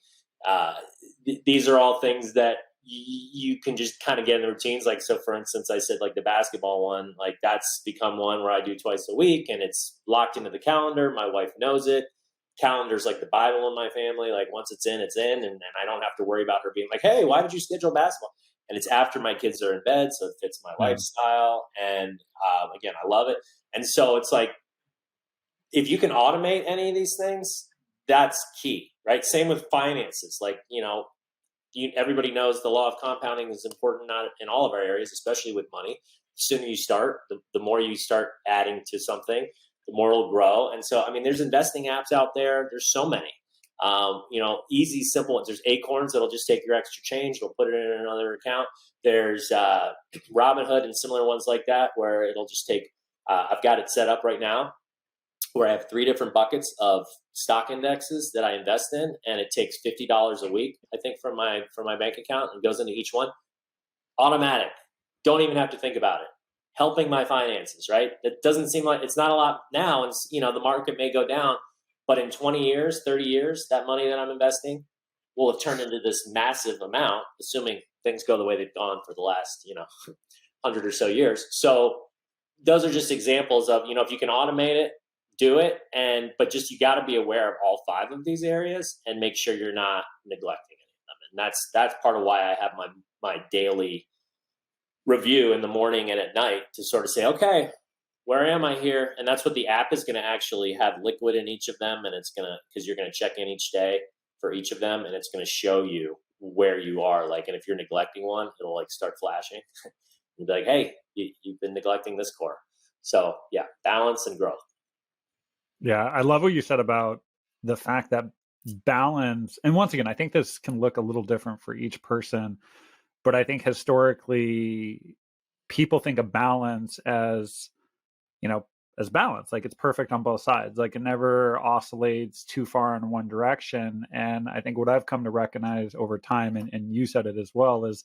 These are all things that you can just kind of get in the routines. Like, so for instance, I said like the basketball one, like that's become one where I do twice a week and it's locked into the calendar. My wife knows it. Calendar's like the Bible in my family. Like once it's in, and I don't have to worry about her being like, hey, why did you schedule basketball? And it's after my kids are in bed, so it fits my lifestyle. And again, I love it. And so it's like, if you can automate any of these things, that's key, right? Same with finances. Like, everybody knows the law of compounding is important, not in all of our areas, especially with money. The sooner you start, the more you start adding to something, the more it'll grow. And so, I mean, there's investing apps out there. There's so many, easy, simple ones. There's Acorns that'll just take your extra change. It'll put it in another account. There's Robinhood and similar ones like that, where it'll just take, I've got it set up right now where I have 3 different buckets of stock indexes that I invest in, and it takes $50 a week, I think, from my bank account, and goes into each one. Automatic. Don't even have to think about it. Helping my finances, right? It doesn't seem like it's not a lot now, and the market may go down, but in 20 years, 30 years, that money that I'm investing will have turned into this massive amount, assuming things go the way they've gone for the last 100 or so years. So those are just examples of, if you can automate it, do it. But you got to be aware of all 5 of these areas and make sure you're not neglecting any of them. And that's part of why I have my daily review in the morning and at night to sort of say, okay, where am I here? And that's what the app is going to actually have liquid in each of them. And because you're going to check in each day for each of them, and it's going to show you where you are. Like, and if you're neglecting one, it'll like start flashing. You'll be like, hey, you've been neglecting this core. So yeah, balance and growth. Yeah, I love what you said about the fact that balance, and once again, I think this can look a little different for each person, but I think historically people think of balance as balance, like it's perfect on both sides, like it never oscillates too far in one direction. And I think what I've come to recognize over time, and you said it as well, is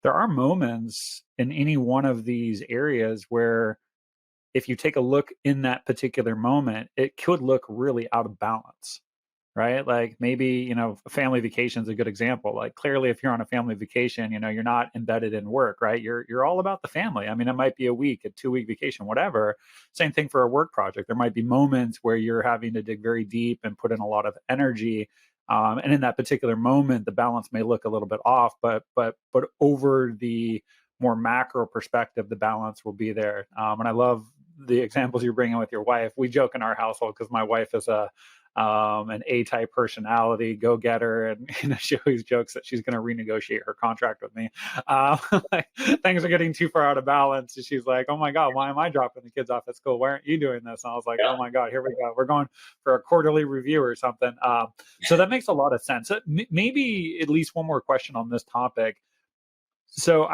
there are moments in any one of these areas where if you take a look in that particular moment, it could look really out of balance, right? Like maybe, a family vacation is a good example. Like clearly if you're on a family vacation, you're not embedded in work, right? You're all about the family. I mean, it might be a week, a 2-week vacation, whatever. Same thing for a work project. There might be moments where you're having to dig very deep and put in a lot of energy. And in that particular moment, the balance may look a little bit off, but over the more macro perspective, the balance will be there. And I love the examples you're bringing with your wife. We joke in our household because my wife is an A-type personality, go-getter, and she always jokes that she's going to renegotiate her contract with me. Like, things are getting too far out of balance. And she's like, "Oh my God, why am I dropping the kids off at school? Why aren't you doing this?" And I was like, "Oh my God, here we go. We're going for a quarterly review or something." So that makes a lot of sense. Maybe at least one more question on this topic. So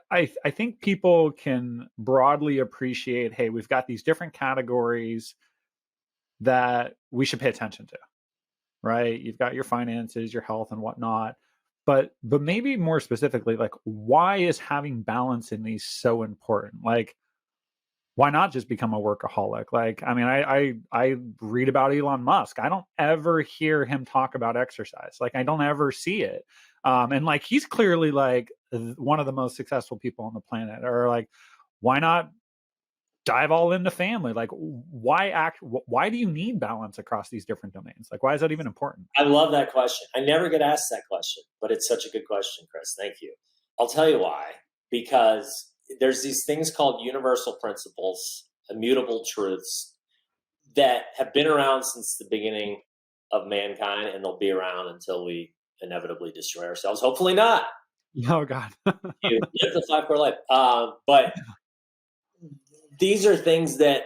I think people can broadly appreciate, hey, we've got these different categories that we should pay attention to, right? You've got your finances, your health, and whatnot. But maybe more specifically, like, why is having balance in these so important? Like, why not just become a workaholic? Like, I mean, I read about Elon Musk. I don't ever hear him talk about exercise. Like, I don't ever see it. And like, he's clearly like one of the most successful people on the planet. Or like, why not dive all into family? Like, why do you need balance across these different domains? Like, why is that even important? I love that question. I never get asked that question, but it's such a good question, Chris. Thank you. I'll tell you why. Because there's these things called universal principles, immutable truths that have been around since the beginning of mankind, and they'll be around until we inevitably destroy ourselves. Hopefully not. Oh God. You live the 5 core life. But these are things that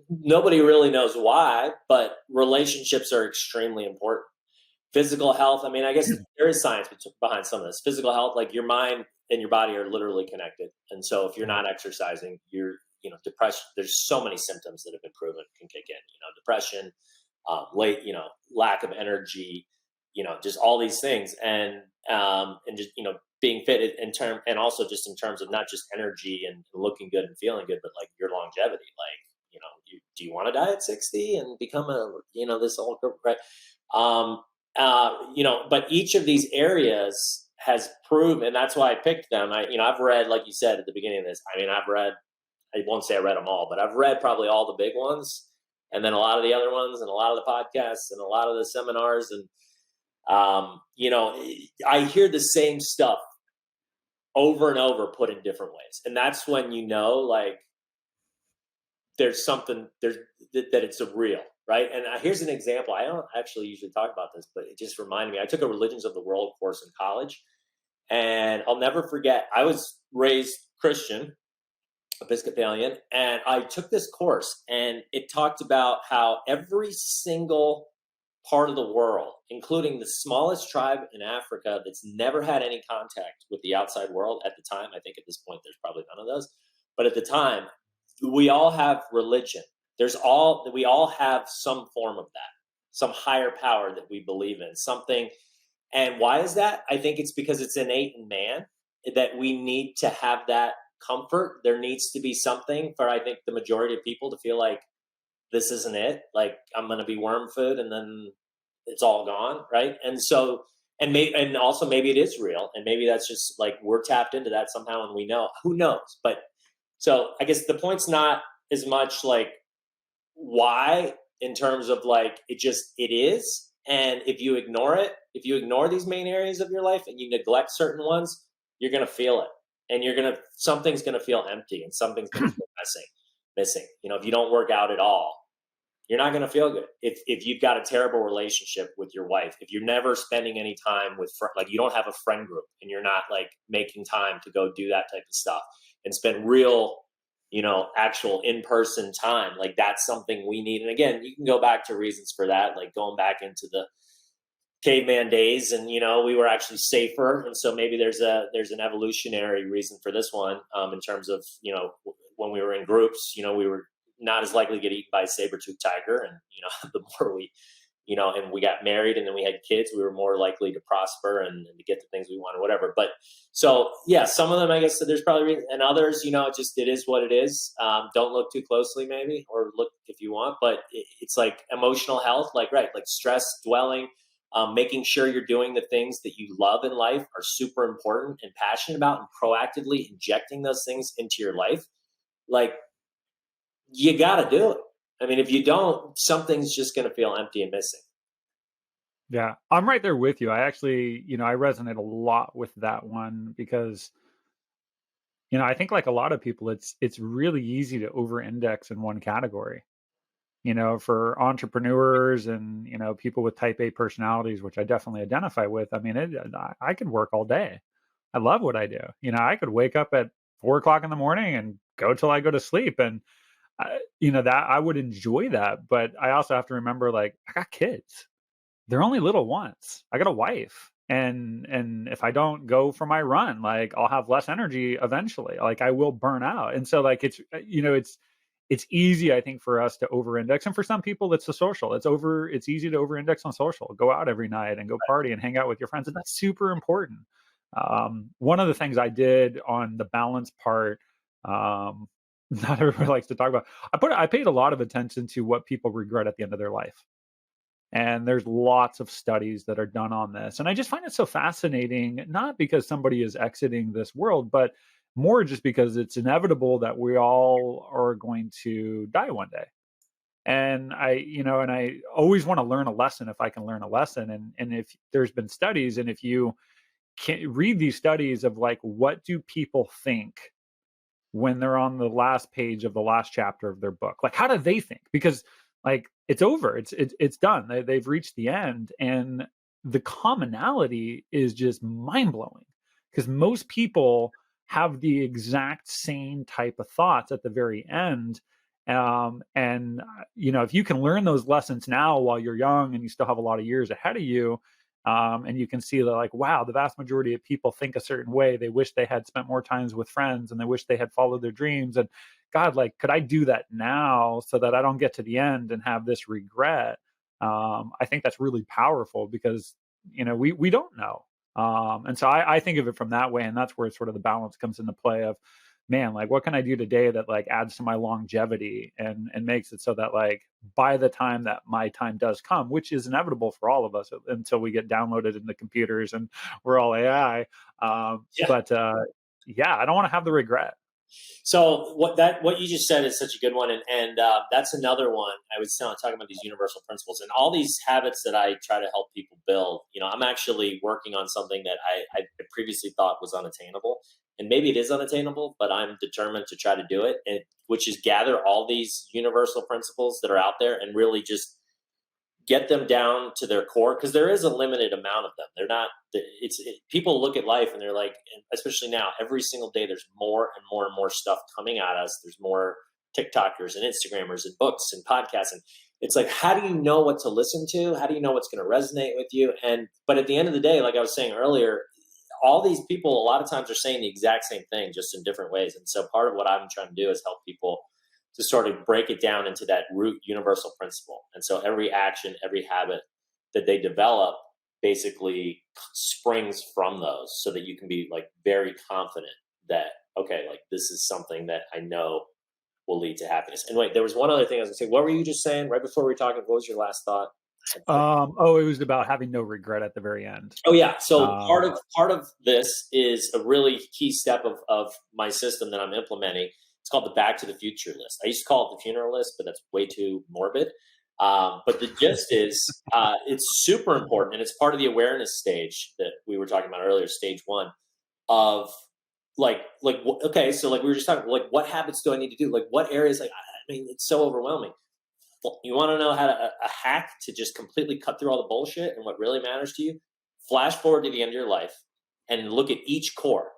nobody really knows why, but relationships are extremely important. Physical health, I mean, I guess there is science behind some of this. Physical health, like your mind and your body are literally connected. And so if you're not exercising, you're, depression, there's so many symptoms that have been proven can kick in, depression, lack of energy, just all these things. And just, being fit and also just in terms of not just energy and looking good and feeling good, but like your longevity, like, do you want to die at 60 and become this old group, right? But each of these areas has proven, and that's why I picked them. I've read, like you said at the beginning of this, I won't say I read them all, but I've read probably all the big ones, and then a lot of the other ones, and a lot of the podcasts, and a lot of the seminars, and I hear the same stuff over and over put in different ways, and that's when like there's something that it's a real, right? And here's an example. I don't actually usually talk about this, but it just reminded me. I took a Religions of the World course in college, and I'll never forget. I was raised Christian, Episcopalian, and I took this course, and it talked about how every single part of the world, including the smallest tribe in Africa that's never had any contact with the outside world at the time. I think at this point there's probably none of those, but at the time, we all have religion. We all have some form of that, some higher power that we believe in, something. And why is that? I think it's because it's innate in man that we need to have that comfort. There needs to be something for, I think, the majority of people to feel like this isn't it. Like, I'm going to be worm food and then it's all gone. Right. And so, and also maybe it is real. And maybe that's just like, we're tapped into that somehow and we know, who knows? But so I guess the point's not as much like why, in terms of like, it is. And if you ignore these main areas of your life and you neglect certain ones, you're going to feel it. And something's going to feel empty and something's going to feel missing. If you don't work out at all, you're not going to feel good. If you've got a terrible relationship with your wife, if you're never spending any time with, like, you don't have a friend group and you're not like making time to go do that type of stuff and spend real, actual in-person time, like that's something we need. And again, you can go back to reasons for that, like going back into the caveman days, and we were actually safer, and so maybe there's an evolutionary reason for this one, in terms of when we were in groups, we were not as likely to get eaten by a saber-toothed tiger, and the more we and we got married and then we had kids, we were more likely to prosper and to get the things we wanted, whatever. But so yeah, some of them, I guess, there's probably, and others, it is what it is. Don't look too closely maybe, or look if you want, but it's like emotional health, like stress, dwelling, making sure you're doing the things that you love in life, are super important and passionate about, and proactively injecting those things into your life. Like, you got to do it. I mean, if you don't, something's just going to feel empty and missing. Yeah, I'm right there with you. I actually, I resonate a lot with that one because, I think like a lot of people, it's really easy to over-index in one category. For entrepreneurs and, people with type A personalities, which I definitely identify with. I mean, I could work all day. I love what I do. I could wake up at 4 o'clock in the morning and go till I go to sleep. And, that I would enjoy that. But I also have to remember, like, I got kids. They're only little once. I got a wife. And if I don't go for my run, like, I'll have less energy eventually. Like, I will burn out. And so like, it's easy, I think, for us to over-index, and for some people, it's the social. It's easy to over-index on social. Go out every night and go party and hang out with your friends, and that's super important. One of the things I did on the balance part, not everybody likes to talk about. I paid a lot of attention to what people regret at the end of their life, and there's lots of studies that are done on this, and I just find it so fascinating. Not because somebody is exiting this world, but more just because it's inevitable that we all are going to die one day. And I always want to learn a lesson if I can learn a lesson. And if there's been studies, and if you can read these studies of like, what do people think when they're on the last page of the last chapter of their book? Like, how do they think? Because like, it's over, it's done. They've reached the end, and the commonality is just mind blowing, because most people have the exact same type of thoughts at the very end. And if you can learn those lessons now while you're young and you still have a lot of years ahead of you, and you can see that, like, wow, the vast majority of people think a certain way. They wish they had spent more times with friends, and they wish they had followed their dreams. And God, like, could I do that now so that I don't get to the end and have this regret? I think that's really powerful, because we don't know. And so I think of it from that way, and that's where sort of the balance comes into play of man, like what can I do today that like adds to my longevity and makes it so that like by the time that my time does come, which is inevitable for all of us until we get downloaded into computers and we're all AI. Yeah. But yeah, I don't want to have the regret. So what you just said is such a good one, and that's another one. I was talking about these universal principles and all these habits that I try to help people build. I'm actually working on something that I previously thought was unattainable, and maybe it is unattainable, but I'm determined to try to do it. And which is gather all these universal principles that are out there and really just get them down to their core, because there is a limited amount of them. They're not. People look at life and they're like, especially now, every single day there's more and more and more stuff coming at us. There's more TikTokers and Instagrammers and books and podcasts, and it's like, how do you know what to listen to? How do you know what's going to resonate with you? But at the end of the day, like I was saying earlier, all these people a lot of times are saying the exact same thing, just in different ways. And so part of what I'm trying to do is help people to sort of break it down into that root universal principle. And so every action, every habit that they develop basically springs from those, so that you can be like very confident that, okay, like this is something that I know will lead to happiness. And wait, there was one other thing I was gonna say. What were you just saying right before we were talking? What was your last thought? Oh, it was about having no regret at the very end. Oh yeah. So Um, part of this is a really key step of my system that I'm implementing. It's called the Back to the Future list. I used to call it the funeral list, but that's way too morbid. But the gist is, it's super important, and it's part of the awareness stage that we were talking about earlier, stage one, of okay, so like we were just talking, like what habits do I need to do? Like what areas? Like I mean, it's so overwhelming. Well, you want to know how to a hack to just completely cut through all the bullshit and what really matters to you? Flash forward to the end of your life and look at each core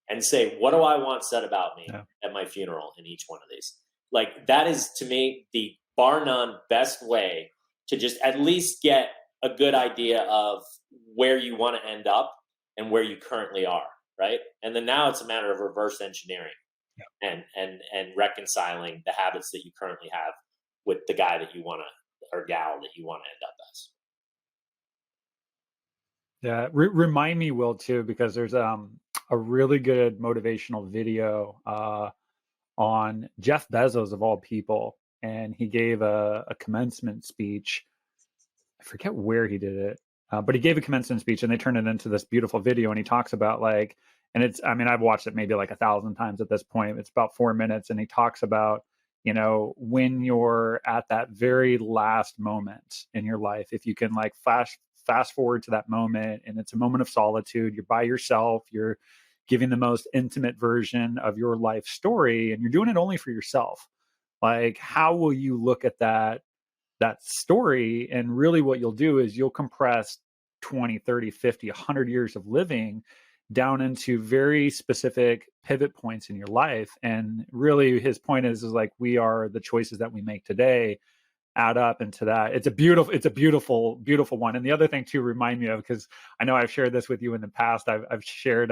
and say, what do I want said about me yeah. at my funeral in each one of these? Like that is, to me, the bar none best way to just at least get a good idea of where you want to end up and where you currently are, right? And then now it's a matter of reverse engineering and reconciling the habits that you currently have with the guy that you want to, or gal that you want to end up as. Yeah, remind me, Will, too, because there's a really good motivational video on Jeff Bezos of all people, and he gave a commencement speech. I forget where he did it, but he gave a commencement speech, and they turned it into this beautiful video. And he talks about like, and it's, I mean, I've watched it maybe like 1,000 times at this point. It's about 4 minutes, and he talks about, when you're at that very last moment in your life, if you can like fast forward to that moment, and it's a moment of solitude, you're by yourself, you're giving the most intimate version of your life story, and you're doing it only for yourself. Like, how will you look at that story? And really what you'll do is you'll compress 20, 30, 50, 100 years of living down into very specific pivot points in your life. And really his point is like, we are the choices that we make today add up into that. It's a beautiful one. And the other thing to remind me of, because I know I've shared this with you in the past, I've shared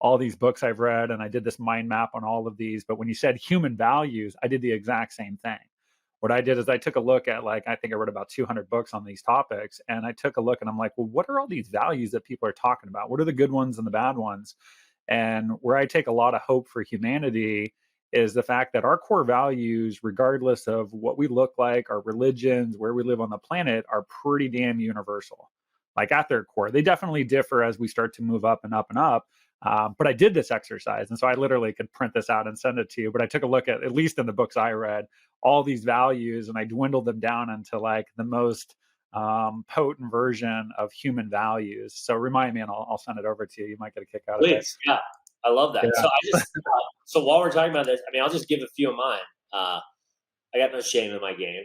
all these books I've read, and I did this mind map on all of these. But when you said human values, I did the exact same thing. What I did is I took a look at, like, I think I read about 200 books on these topics, and I took a look and I'm like, well, what are all these values that people are talking about? What are the good ones and the bad ones? And where I take a lot of hope for humanity is the fact that our core values, regardless of what we look like, our religions, where we live on the planet, are pretty damn universal. Like at their core, they definitely differ as we start to move up and up and up. But I did this exercise, and so I literally could print this out and send it to you. But I took a look at least in the books I read, all these values, and I dwindled them down into like the most potent version of human values. So remind me, and I'll send it over to you. You might get a kick out of it. Please, yeah, I love that. Yeah. So so while we're talking about this, I mean, I'll just give a few of mine. I got no shame in my game.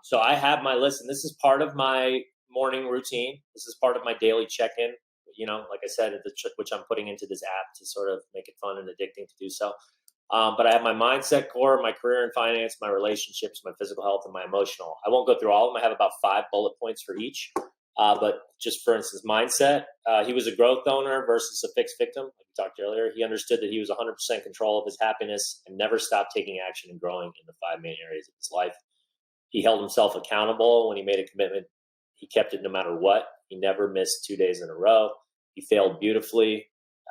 So I have my list, and this is part of my morning routine. This is part of my daily check-in. Like I said, which I'm putting into this app to sort of make it fun and addicting to do so. But I have my mindset core, my career and finance, my relationships, my physical health, and my emotional. I won't go through all of them. I have about 5 bullet points for each. But just for instance, mindset, he was a growth owner versus a fixed victim. Like we talked earlier, he understood that he was 100% control of his happiness and never stopped taking action and growing in the 5 main areas of his life. He held himself accountable. When he made a commitment, he kept it no matter what. He never missed 2 days in a row. He failed beautifully.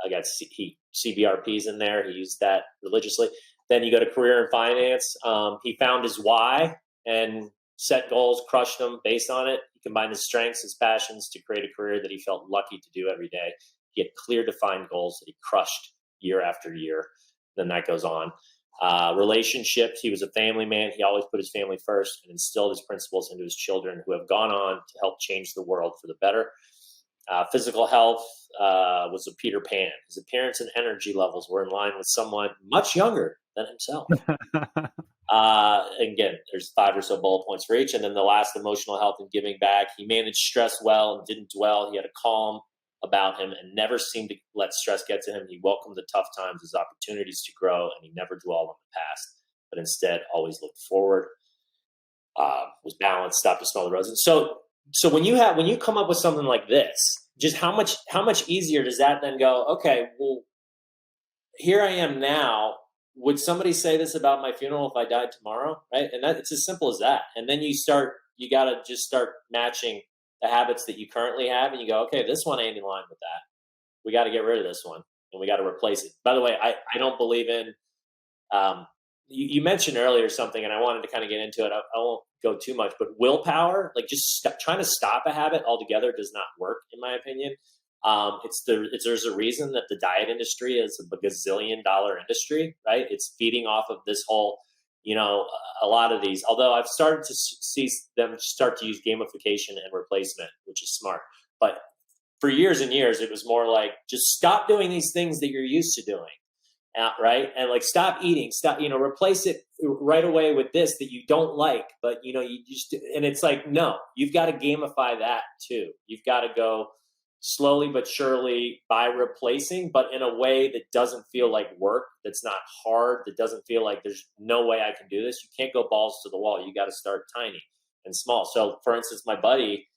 I got CBRPs in there. He used that religiously. Then you go to career and finance. He found his why and set goals, crushed them based on it. He combined his strengths, his passions to create a career that he felt lucky to do every day. He had clear, defined goals that he crushed year after year. Then that goes on. Relationships. He was a family man. He always put his family first and instilled his principles into his children, who have gone on to help change the world for the better. Physical health was a Peter Pan. His appearance and energy levels were in line with someone much younger than himself. Again, there's 5 or so bullet points for each. And then the last, emotional health and giving back. He managed stress well and didn't dwell. He had a calm about him and never seemed to let stress get to him. He welcomed the tough times as opportunities to grow, and he never dwelled on the past, but instead always looked forward. Was balanced, stopped to smell the roses. So when you come up with something like this, just how much easier does that then go? Okay, well, here I am now. Would somebody say this about my funeral if I died tomorrow? Right, and that it's as simple as that. And then you got to just start matching the habits that you currently have, and you go, okay, this one ain't in line with that. We got to get rid of this one, and we got to replace it. By the way, I don't believe in. You mentioned earlier something, and I wanted to kind of get into it. I won't go too much, but willpower, like just trying to stop a habit altogether, does not work, in my opinion. There's a reason that the diet industry is a gazillion-dollar industry, right? It's feeding off of this whole, a lot of these. Although I've started to see them start to use gamification and replacement, which is smart. But for years and years, it was more like just stop doing these things that you're used to doing. Right. And like, stop eating, replace it right away with this that you don't like, but you just, and it's like, no, you've got to gamify that too. You've got to go slowly but surely by replacing, but in a way that doesn't feel like work, that's not hard, that doesn't feel like there's no way I can do this. You can't go balls to the wall. You got to start tiny and small. So for instance, my buddy,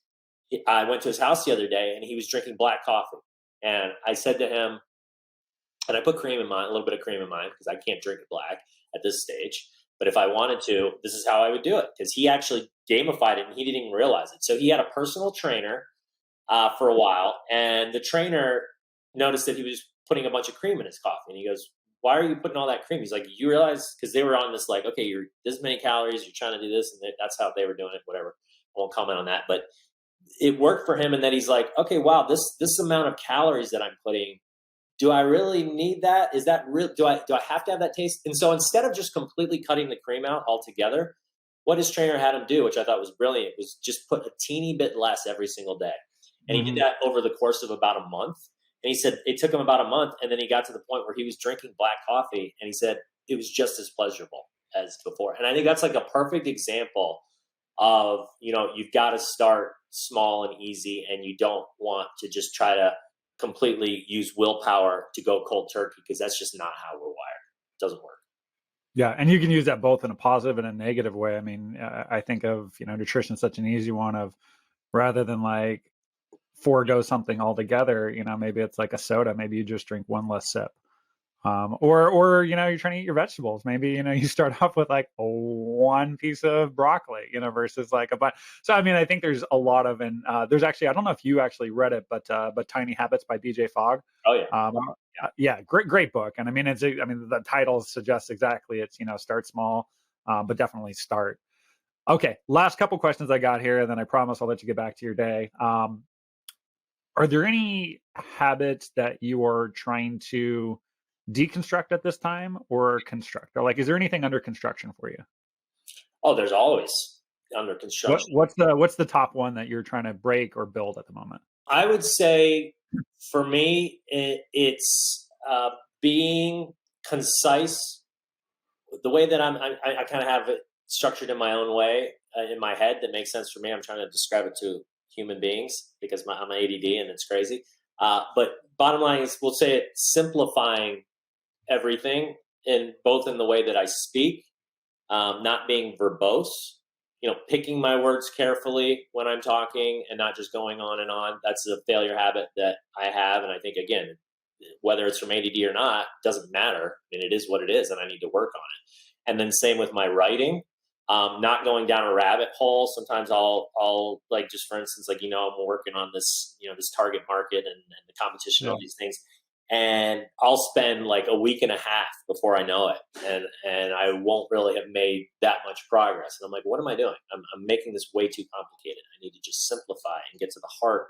I went to his house the other day and he was drinking black coffee. And I said to him, and I put cream in mine, a little bit of cream in mine, because I can't drink it black at this stage. But if I wanted to, this is how I would do it, because he actually gamified it and he didn't even realize it. So he had a personal trainer for a while, and the trainer noticed that he was putting a bunch of cream in his coffee. And he goes, why are you putting all that cream? He's like, you realize, because they were on this like, okay, you're this many calories, you're trying to do this, and that's how they were doing it, whatever. I won't comment on that. But it worked for him. And then he's like, okay, wow, this amount of calories that I'm putting, do I really need that? Is that real? Do I have to have that taste? And so instead of just completely cutting the cream out altogether, what his trainer had him do, which I thought was brilliant, was just put a teeny bit less every single day. And he did that over the course of about a month. And he said it took him about a month, and then he got to the point where he was drinking black coffee, and he said it was just as pleasurable as before. And I think that's like a perfect example of, you've got to start small and easy, and you don't want to just try to completely use willpower to go cold turkey, because that's just not how we're wired. It doesn't work. Yeah, and you can use that both in a positive and a negative way. I mean, I think of nutrition is such an easy one of, rather than like forego something altogether, maybe it's like a soda, maybe you just drink one less sip. Or you're trying to eat your vegetables. Maybe you start off with like one piece of broccoli, versus like a bunch. So I mean, I think there's a lot of, and there's actually, I don't know if you actually read it, but Tiny Habits by BJ Fogg. Oh yeah, yeah, great book. And I mean, the title suggests exactly it's start small, but definitely start. Okay, last couple questions I got here, and then I promise I'll let you get back to your day. Are there any habits that you are trying to deconstruct at this time, or construct, or like, is there anything under construction for you? Oh, there's always under construction. What's the top one that you're trying to break or build at the moment? I would say for me, it's being concise. The way that I kind of have it structured in my own way in my head that makes sense for me. I'm trying to describe it to human beings because I'm ADD and it's crazy. But bottom line is, we'll say it, simplifying everything, in both in the way that I speak, not being verbose, picking my words carefully when I'm talking and not just going on and on. That's a failure habit that I have. And I think, again, whether it's from ADD or not, doesn't matter. I mean, it is what it is, and I need to work on it. And then same with my writing, not going down a rabbit hole. Sometimes I'll like, just for instance, like, I'm working on this, this target market and the competition, all these things. and I'll spend like a week and a half before I know it, and I won't really have made that much progress. And I'm like, what am I doing? I'm making this way too complicated. I need to just simplify and get to the heart.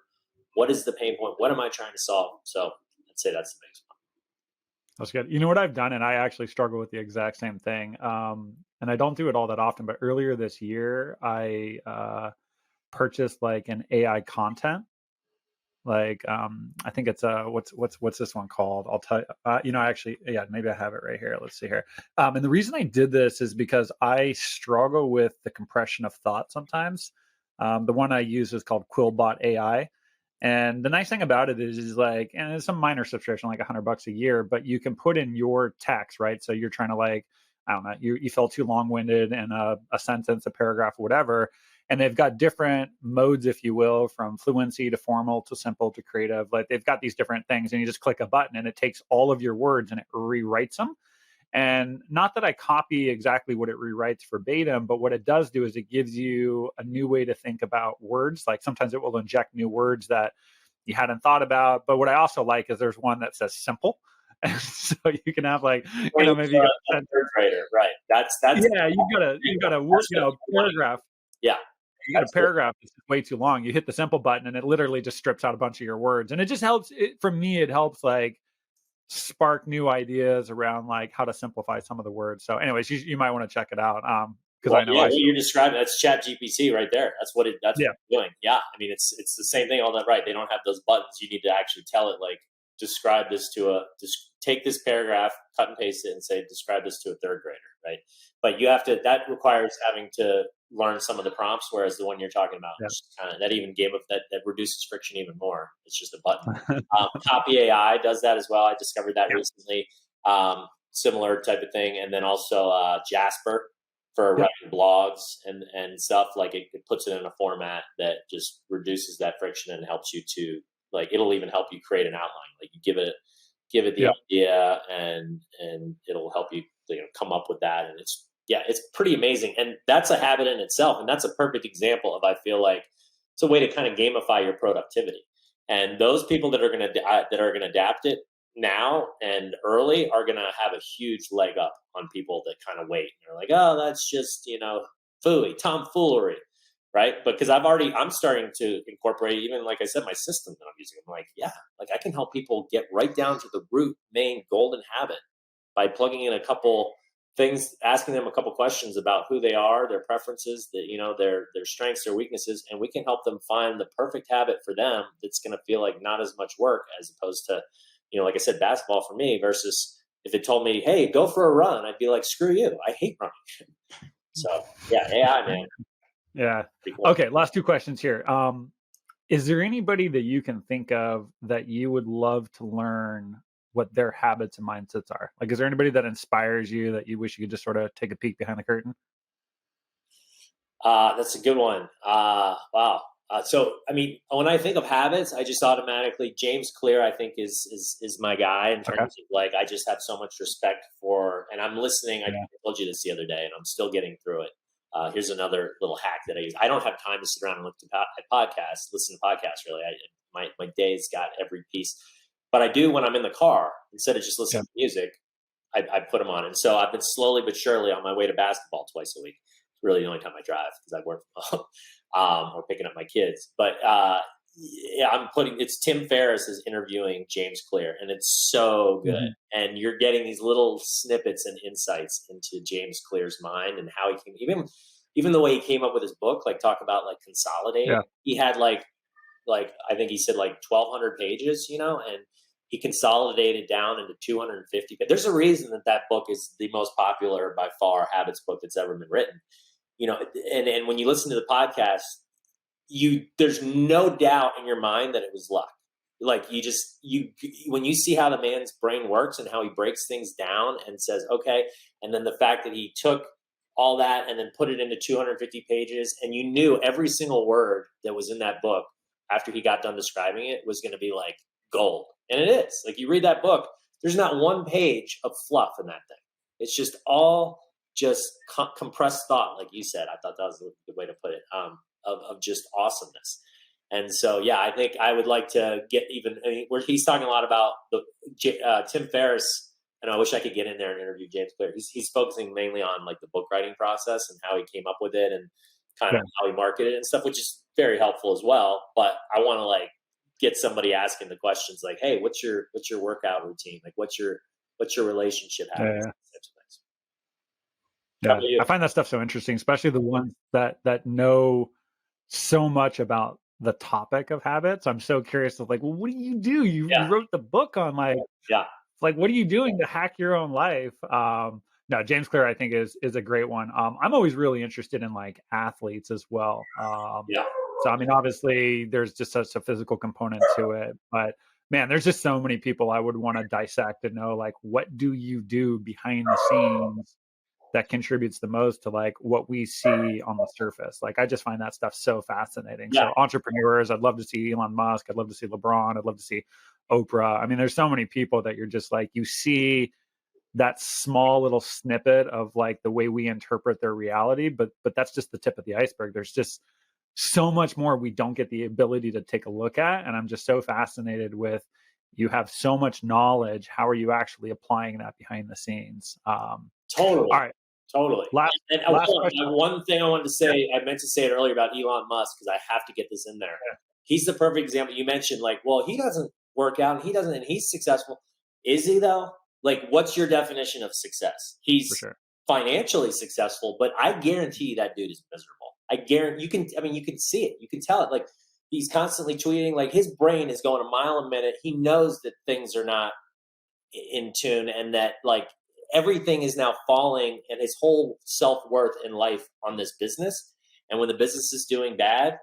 What is the pain point? What am I trying to solve? So I'd say that's the biggest one. That's good. You know what I've done, and I actually struggle with the exact same thing. And I don't do it all that often, but earlier this year, I purchased like an AI content. Like, I think it's what's this one called? I'll tell you. Actually, yeah, maybe I have it right here. Let's see here. And the reason I did this is because I struggle with the compression of thought sometimes. The one I use is called Quillbot AI. And the nice thing about it is like, and it's a minor subscription, like $100 a year, but you can put in your text, right? So you're trying to like, I don't know, you felt too long-winded in a sentence, a paragraph, whatever. And they've got different modes, if you will, from fluency to formal to simple to creative. Like they've got these different things, and you just click a button and it takes all of your words and it rewrites them. And not that I copy exactly what it rewrites verbatim, but what it does do is it gives you a new way to think about words. Like sometimes it will inject new words that you hadn't thought about. But what I also like is there's one that says simple. And so you can have like, maybe you got a third grader, right? That's yeah, you've got a word, paragraph. Yeah. You got a paragraph that's way too long. You hit the simple button and it literally just strips out a bunch of your words. And it just helps for me, it helps like spark new ideas around like how to simplify some of the words. So anyways, you might want to check it out. Because I know what you're describing, that's Chat GPT right there. That's what what it's doing. Yeah. I mean, it's the same thing, all that, right? They don't have those buttons. You need to actually tell it like, describe this to take this paragraph, cut and paste it and say, describe this to a third grader. Right. But you have to, that requires having to learn some of the prompts. Whereas the one you're talking about, that even that reduces friction even more. It's just a button. Copy AI does that as well. I discovered that recently. Similar type of thing. And then also Jasper for writing blogs and stuff. Like it puts it in a format that just reduces that friction and helps you to, like, it'll even help you create an outline. Like you give it the idea and it'll help you, come up with that. And it's pretty amazing. And that's a habit in itself. And that's a perfect example of, I feel like it's a way to kind of gamify your productivity. And those people that are going to adapt it now and early are going to have a huge leg up on people that kind of wait. And they're like, oh, that's just, tomfoolery. Right. Because I'm starting to incorporate, even like I said, my system that I'm using. I'm like, like I can help people get right down to the root main golden habit by plugging in a couple things, asking them a couple questions about who they are, their preferences, their strengths, their weaknesses, and we can help them find the perfect habit for them that's going to feel like not as much work as opposed to, like I said, basketball for me versus if it told me, hey, go for a run, I'd be like, screw you, I hate running. So AI, man. Yeah. Okay. Last two questions here. Is there anybody that you can think of that you would love to learn what their habits and mindsets are? Like, is there anybody that inspires you that you wish you could just sort of take a peek behind the curtain? That's a good one. Wow. So, I mean, when I think of habits, I just automatically, James Clear, I think is my guy in terms of like, I just have so much respect for, and I'm listening. I told you this the other day and I'm still getting through it. Here's another little hack that I use. I don't have time to sit around and listen to podcasts really. My day's got every piece, but I do when I'm in the car, instead of just listening to music, I put them on. And so I've been slowly but surely on my way to basketball twice a week. It's really the only time I drive because I work from home or picking up my kids. But it's Tim Ferriss is interviewing James Clear, and it's so good. Mm-hmm. And you're getting these little snippets and insights into James Clear's mind and how he came, even the way he came up with his book, like talk about like consolidating. Yeah. He had like I think he said like 1,200 pages, and he consolidated down into 250. But there's a reason that book is the most popular by far habits book that's ever been written. And when you listen to the podcast, there's no doubt in your mind that it was luck. Like when you see how the man's brain works and how he breaks things down and says, okay, and then the fact that he took all that and then put it into 250 pages, and you knew every single word that was in that book after he got done describing it was going to be like gold. And it is. Like you read that book, there's not one page of fluff in that thing. It's just all compressed thought, like you said. I thought that was the way to put it, of just awesomeness. And so, I think I would like to get where he's talking a lot about Tim Ferriss, and I wish I could get in there and interview James Clear. He's focusing mainly on like the book writing process and how he came up with it and kind of how he marketed it and stuff, which is very helpful as well. But I want to like get somebody asking the questions like, hey, what's your workout routine? Like, what's your relationship habits? Yeah, I find that stuff so interesting, especially the ones that know so much about the topic of habits. I'm so curious of like, well, what do? You wrote the book on like, like, what are you doing to hack your own life? No, James Clear, I think is a great one. I'm always really interested in like athletes as well. So I mean, obviously, there's just such a physical component to it, but man, there's just so many people I would want to dissect and know like, what do you do behind the scenes that contributes the most to like what we see on the surface. Like I just find that stuff so fascinating. So entrepreneurs, I'd love to see Elon Musk. I'd love to see LeBron. I'd love to see Oprah. I mean, there's so many people that you're just like, you see that small little snippet of like the way we interpret their reality, but that's just the tip of the iceberg. There's just so much more we don't get the ability to take a look at. And I'm just so fascinated with, you have so much knowledge. How are you actually applying that behind the scenes? Totally. All right. Totally. Last one thing I wanted to say, I meant to say it earlier about Elon Musk, because I have to get this in there. He's the perfect example. You mentioned like, well, he doesn't work out and he's successful. Is he though? Like, what's your definition of success? He's financially successful, but I guarantee you that dude is miserable. I guarantee you can see it. You can tell it. Like, he's constantly tweeting, like his brain is going a mile a minute. He knows that things are not in tune and that like, everything is now falling and his whole self-worth in life on this business. And when the business is doing bad,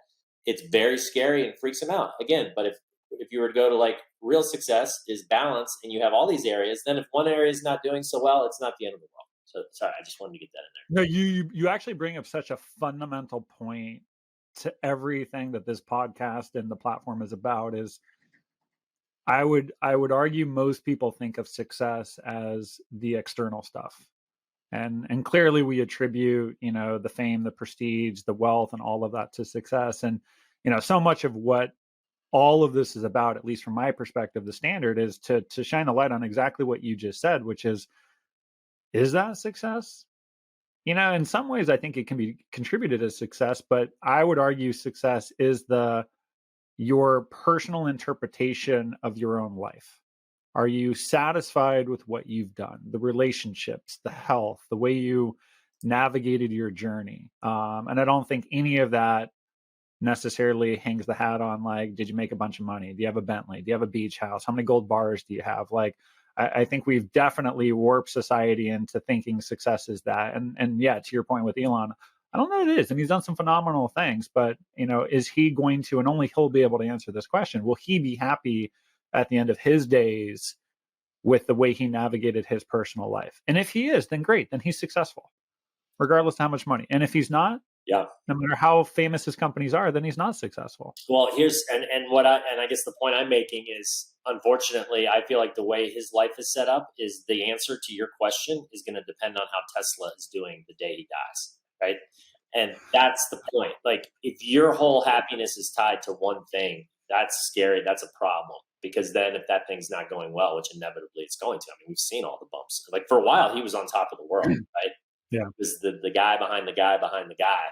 it's very scary and freaks him out again. But if you were to go to like real success is balance and you have all these areas, then if one area is not doing so well, it's not the end of the world. So sorry, I just wanted to get that in there. No, you actually bring up such a fundamental point to everything that this podcast and the platform is about. Is I would argue most people think of success as the external stuff. And clearly we attribute, the fame, the prestige, the wealth, and all of that to success. And, so much of what all of this is about, at least from my perspective, the standard is to shine a light on exactly what you just said, which is that success? In some ways, I think it can be contributed as success, but I would argue success is your personal interpretation of your own life. Are you satisfied with what you've done, the relationships, the health, the way you navigated your journey? And I don't think any of that necessarily hangs the hat on like, did you make a bunch of money? Do you have a Bentley? Do you have a beach house? How many gold bars do you have? Like, I think we've definitely warped society into thinking success is that. And yeah, to your point with Elon, I don't know what it is. And he's done some phenomenal things, but, is he going to, and only he'll be able to answer this question, will he be happy at the end of his days with the way he navigated his personal life? And if he is, then great, then he's successful, regardless of how much money. And if he's not, no matter how famous his companies are, then he's not successful. Well, here's, and I guess the point I'm making is, unfortunately, I feel like the way his life is set up is the answer to your question is going to depend on how Tesla is doing the day he dies. Right. And that's the point. Like, if your whole happiness is tied to one thing, that's scary. That's a problem, because then if that thing's not going well, which inevitably it's going to, I mean, we've seen all the bumps. Like, for a while, he was on top of the world, right? Yeah. It was the guy behind the guy behind the guy.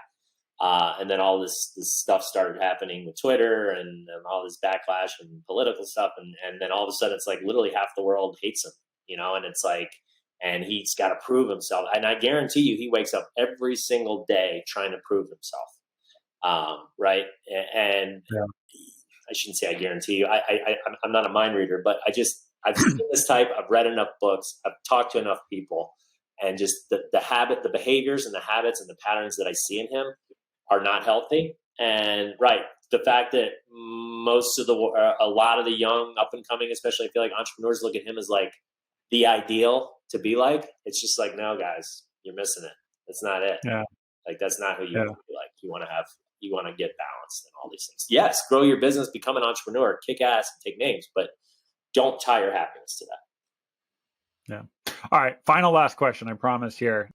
And then all this stuff started happening with Twitter and all this backlash and political stuff. And then all of a sudden it's like literally half the world hates him, and it's like, and he's got to prove himself. And I guarantee you, he wakes up every single day trying to prove himself. Right. And I shouldn't say I guarantee you. I'm not a mind reader, but I've seen this type. I've read enough books. I've talked to enough people, and just the behaviors and the habits and the patterns that I see in him are not healthy. And the fact that a lot of the young up and coming, especially, I feel like entrepreneurs look at him as like the ideal to be like. It's just like, no, guys, you're missing it. That's not it. Yeah. Like, that's not who you want to be like. You want to get balanced and all these things. Yes, grow your business, become an entrepreneur, kick ass and take names, but don't tie your happiness to that. Yeah. All right. Last question, I promise here.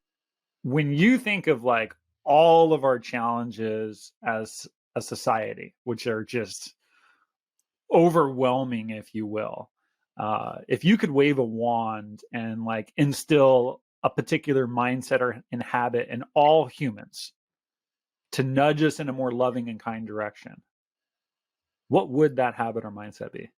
When you think of like all of our challenges as a society, which are just overwhelming, if you will, if you could wave a wand and like instill a particular mindset or and habit in all humans to nudge us in a more loving and kind direction, what would that habit or mindset be?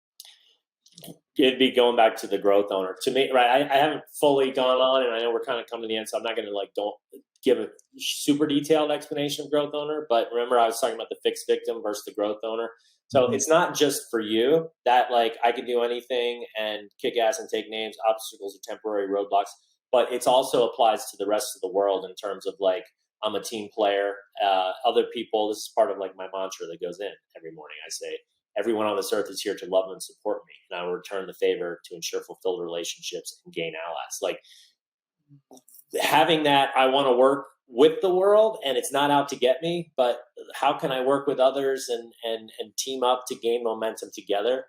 It'd be going back to the growth owner. To me, right? I haven't fully gone on, and I know we're kind of coming to the end, so I'm not going to don't give a super detailed explanation of growth owner. But remember, I was talking about the fixed victim versus the growth owner. So it's not just for you that like I can do anything and kick ass and take names. Obstacles are temporary roadblocks, but it also applies to the rest of the world in terms of like I'm a team player. Other people, this is part of like my mantra that goes in every morning. I say, everyone on this earth is here to love and support me, and I will return the favor to ensure fulfilled relationships and gain allies. Like having that, I want to work with the world, and it's not out to get me, but how can I work with others and team up to gain momentum together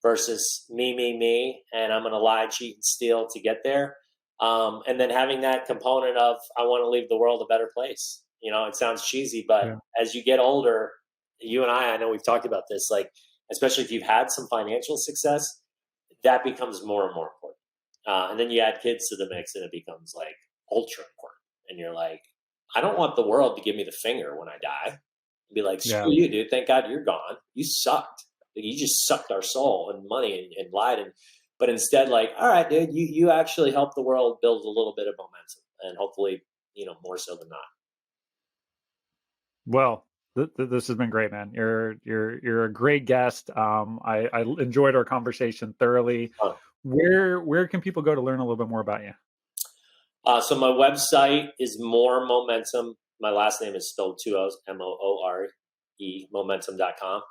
versus me, and I'm going to lie, cheat, and steal to get there. And then having that component of I want to leave the world a better place. You know, it sounds cheesy, but as you get older, you and I know we've talked about this, like, especially if you've had some financial success, that becomes more and more important. And then you add kids to the mix and it becomes like ultra important. And you're like, I don't want the world to give me the finger when I die. And be like, screw you, dude. Thank God you're gone. You sucked. You just sucked our soul and money and lied. But instead, like, all right, dude, you actually helped the world build a little bit of momentum, and hopefully, more so than not. Well, this has been great, man. You're a great guest. I enjoyed our conversation thoroughly. Where can people go to learn a little bit more about you? So my website is More Momentum. My last name is spelled 2 O's, Moore, momentum.com.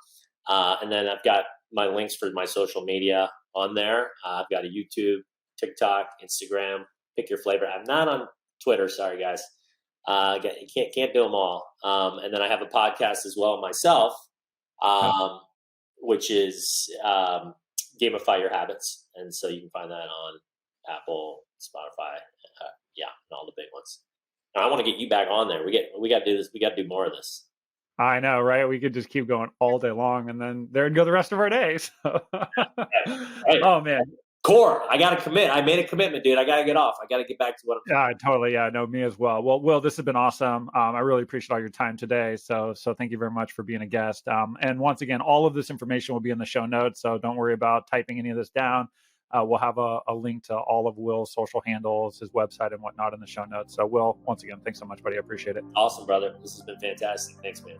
And then I've got my links for my social media on there. I've got a YouTube, TikTok, Instagram. Pick your flavor. I'm not on Twitter. Sorry, guys. You can't do them all. And then I have a podcast as well myself, which is Gamify Your Habits. And so you can find that on Apple, Spotify, and all the big ones. And I want to get you back on there. We got to do this. We got to do more of this. I know, right? We could just keep going all day long, and then there'd go the rest of our days. Right. Oh man, Core. I got to commit. I made a commitment, dude. I got to get off. I got to get back to what I'm doing. Yeah, totally. Yeah, no, me as well. Well, Will, this has been awesome. I really appreciate all your time today. So thank you very much for being a guest. And once again, all of this information will be in the show notes. So don't worry about typing any of this down. We'll have a link to all of Will's social handles, his website, and whatnot in the show notes. So Will, once again, thanks so much, buddy. I appreciate it. Awesome, brother. This has been fantastic. Thanks, man.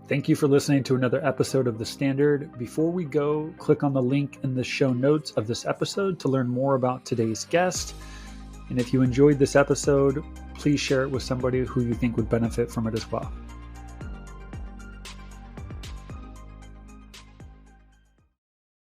Thank you for listening to another episode of The Standard. Before we go, click on the link in the show notes of this episode to learn more about today's guest. And if you enjoyed this episode, please share it with somebody who you think would benefit from it as well.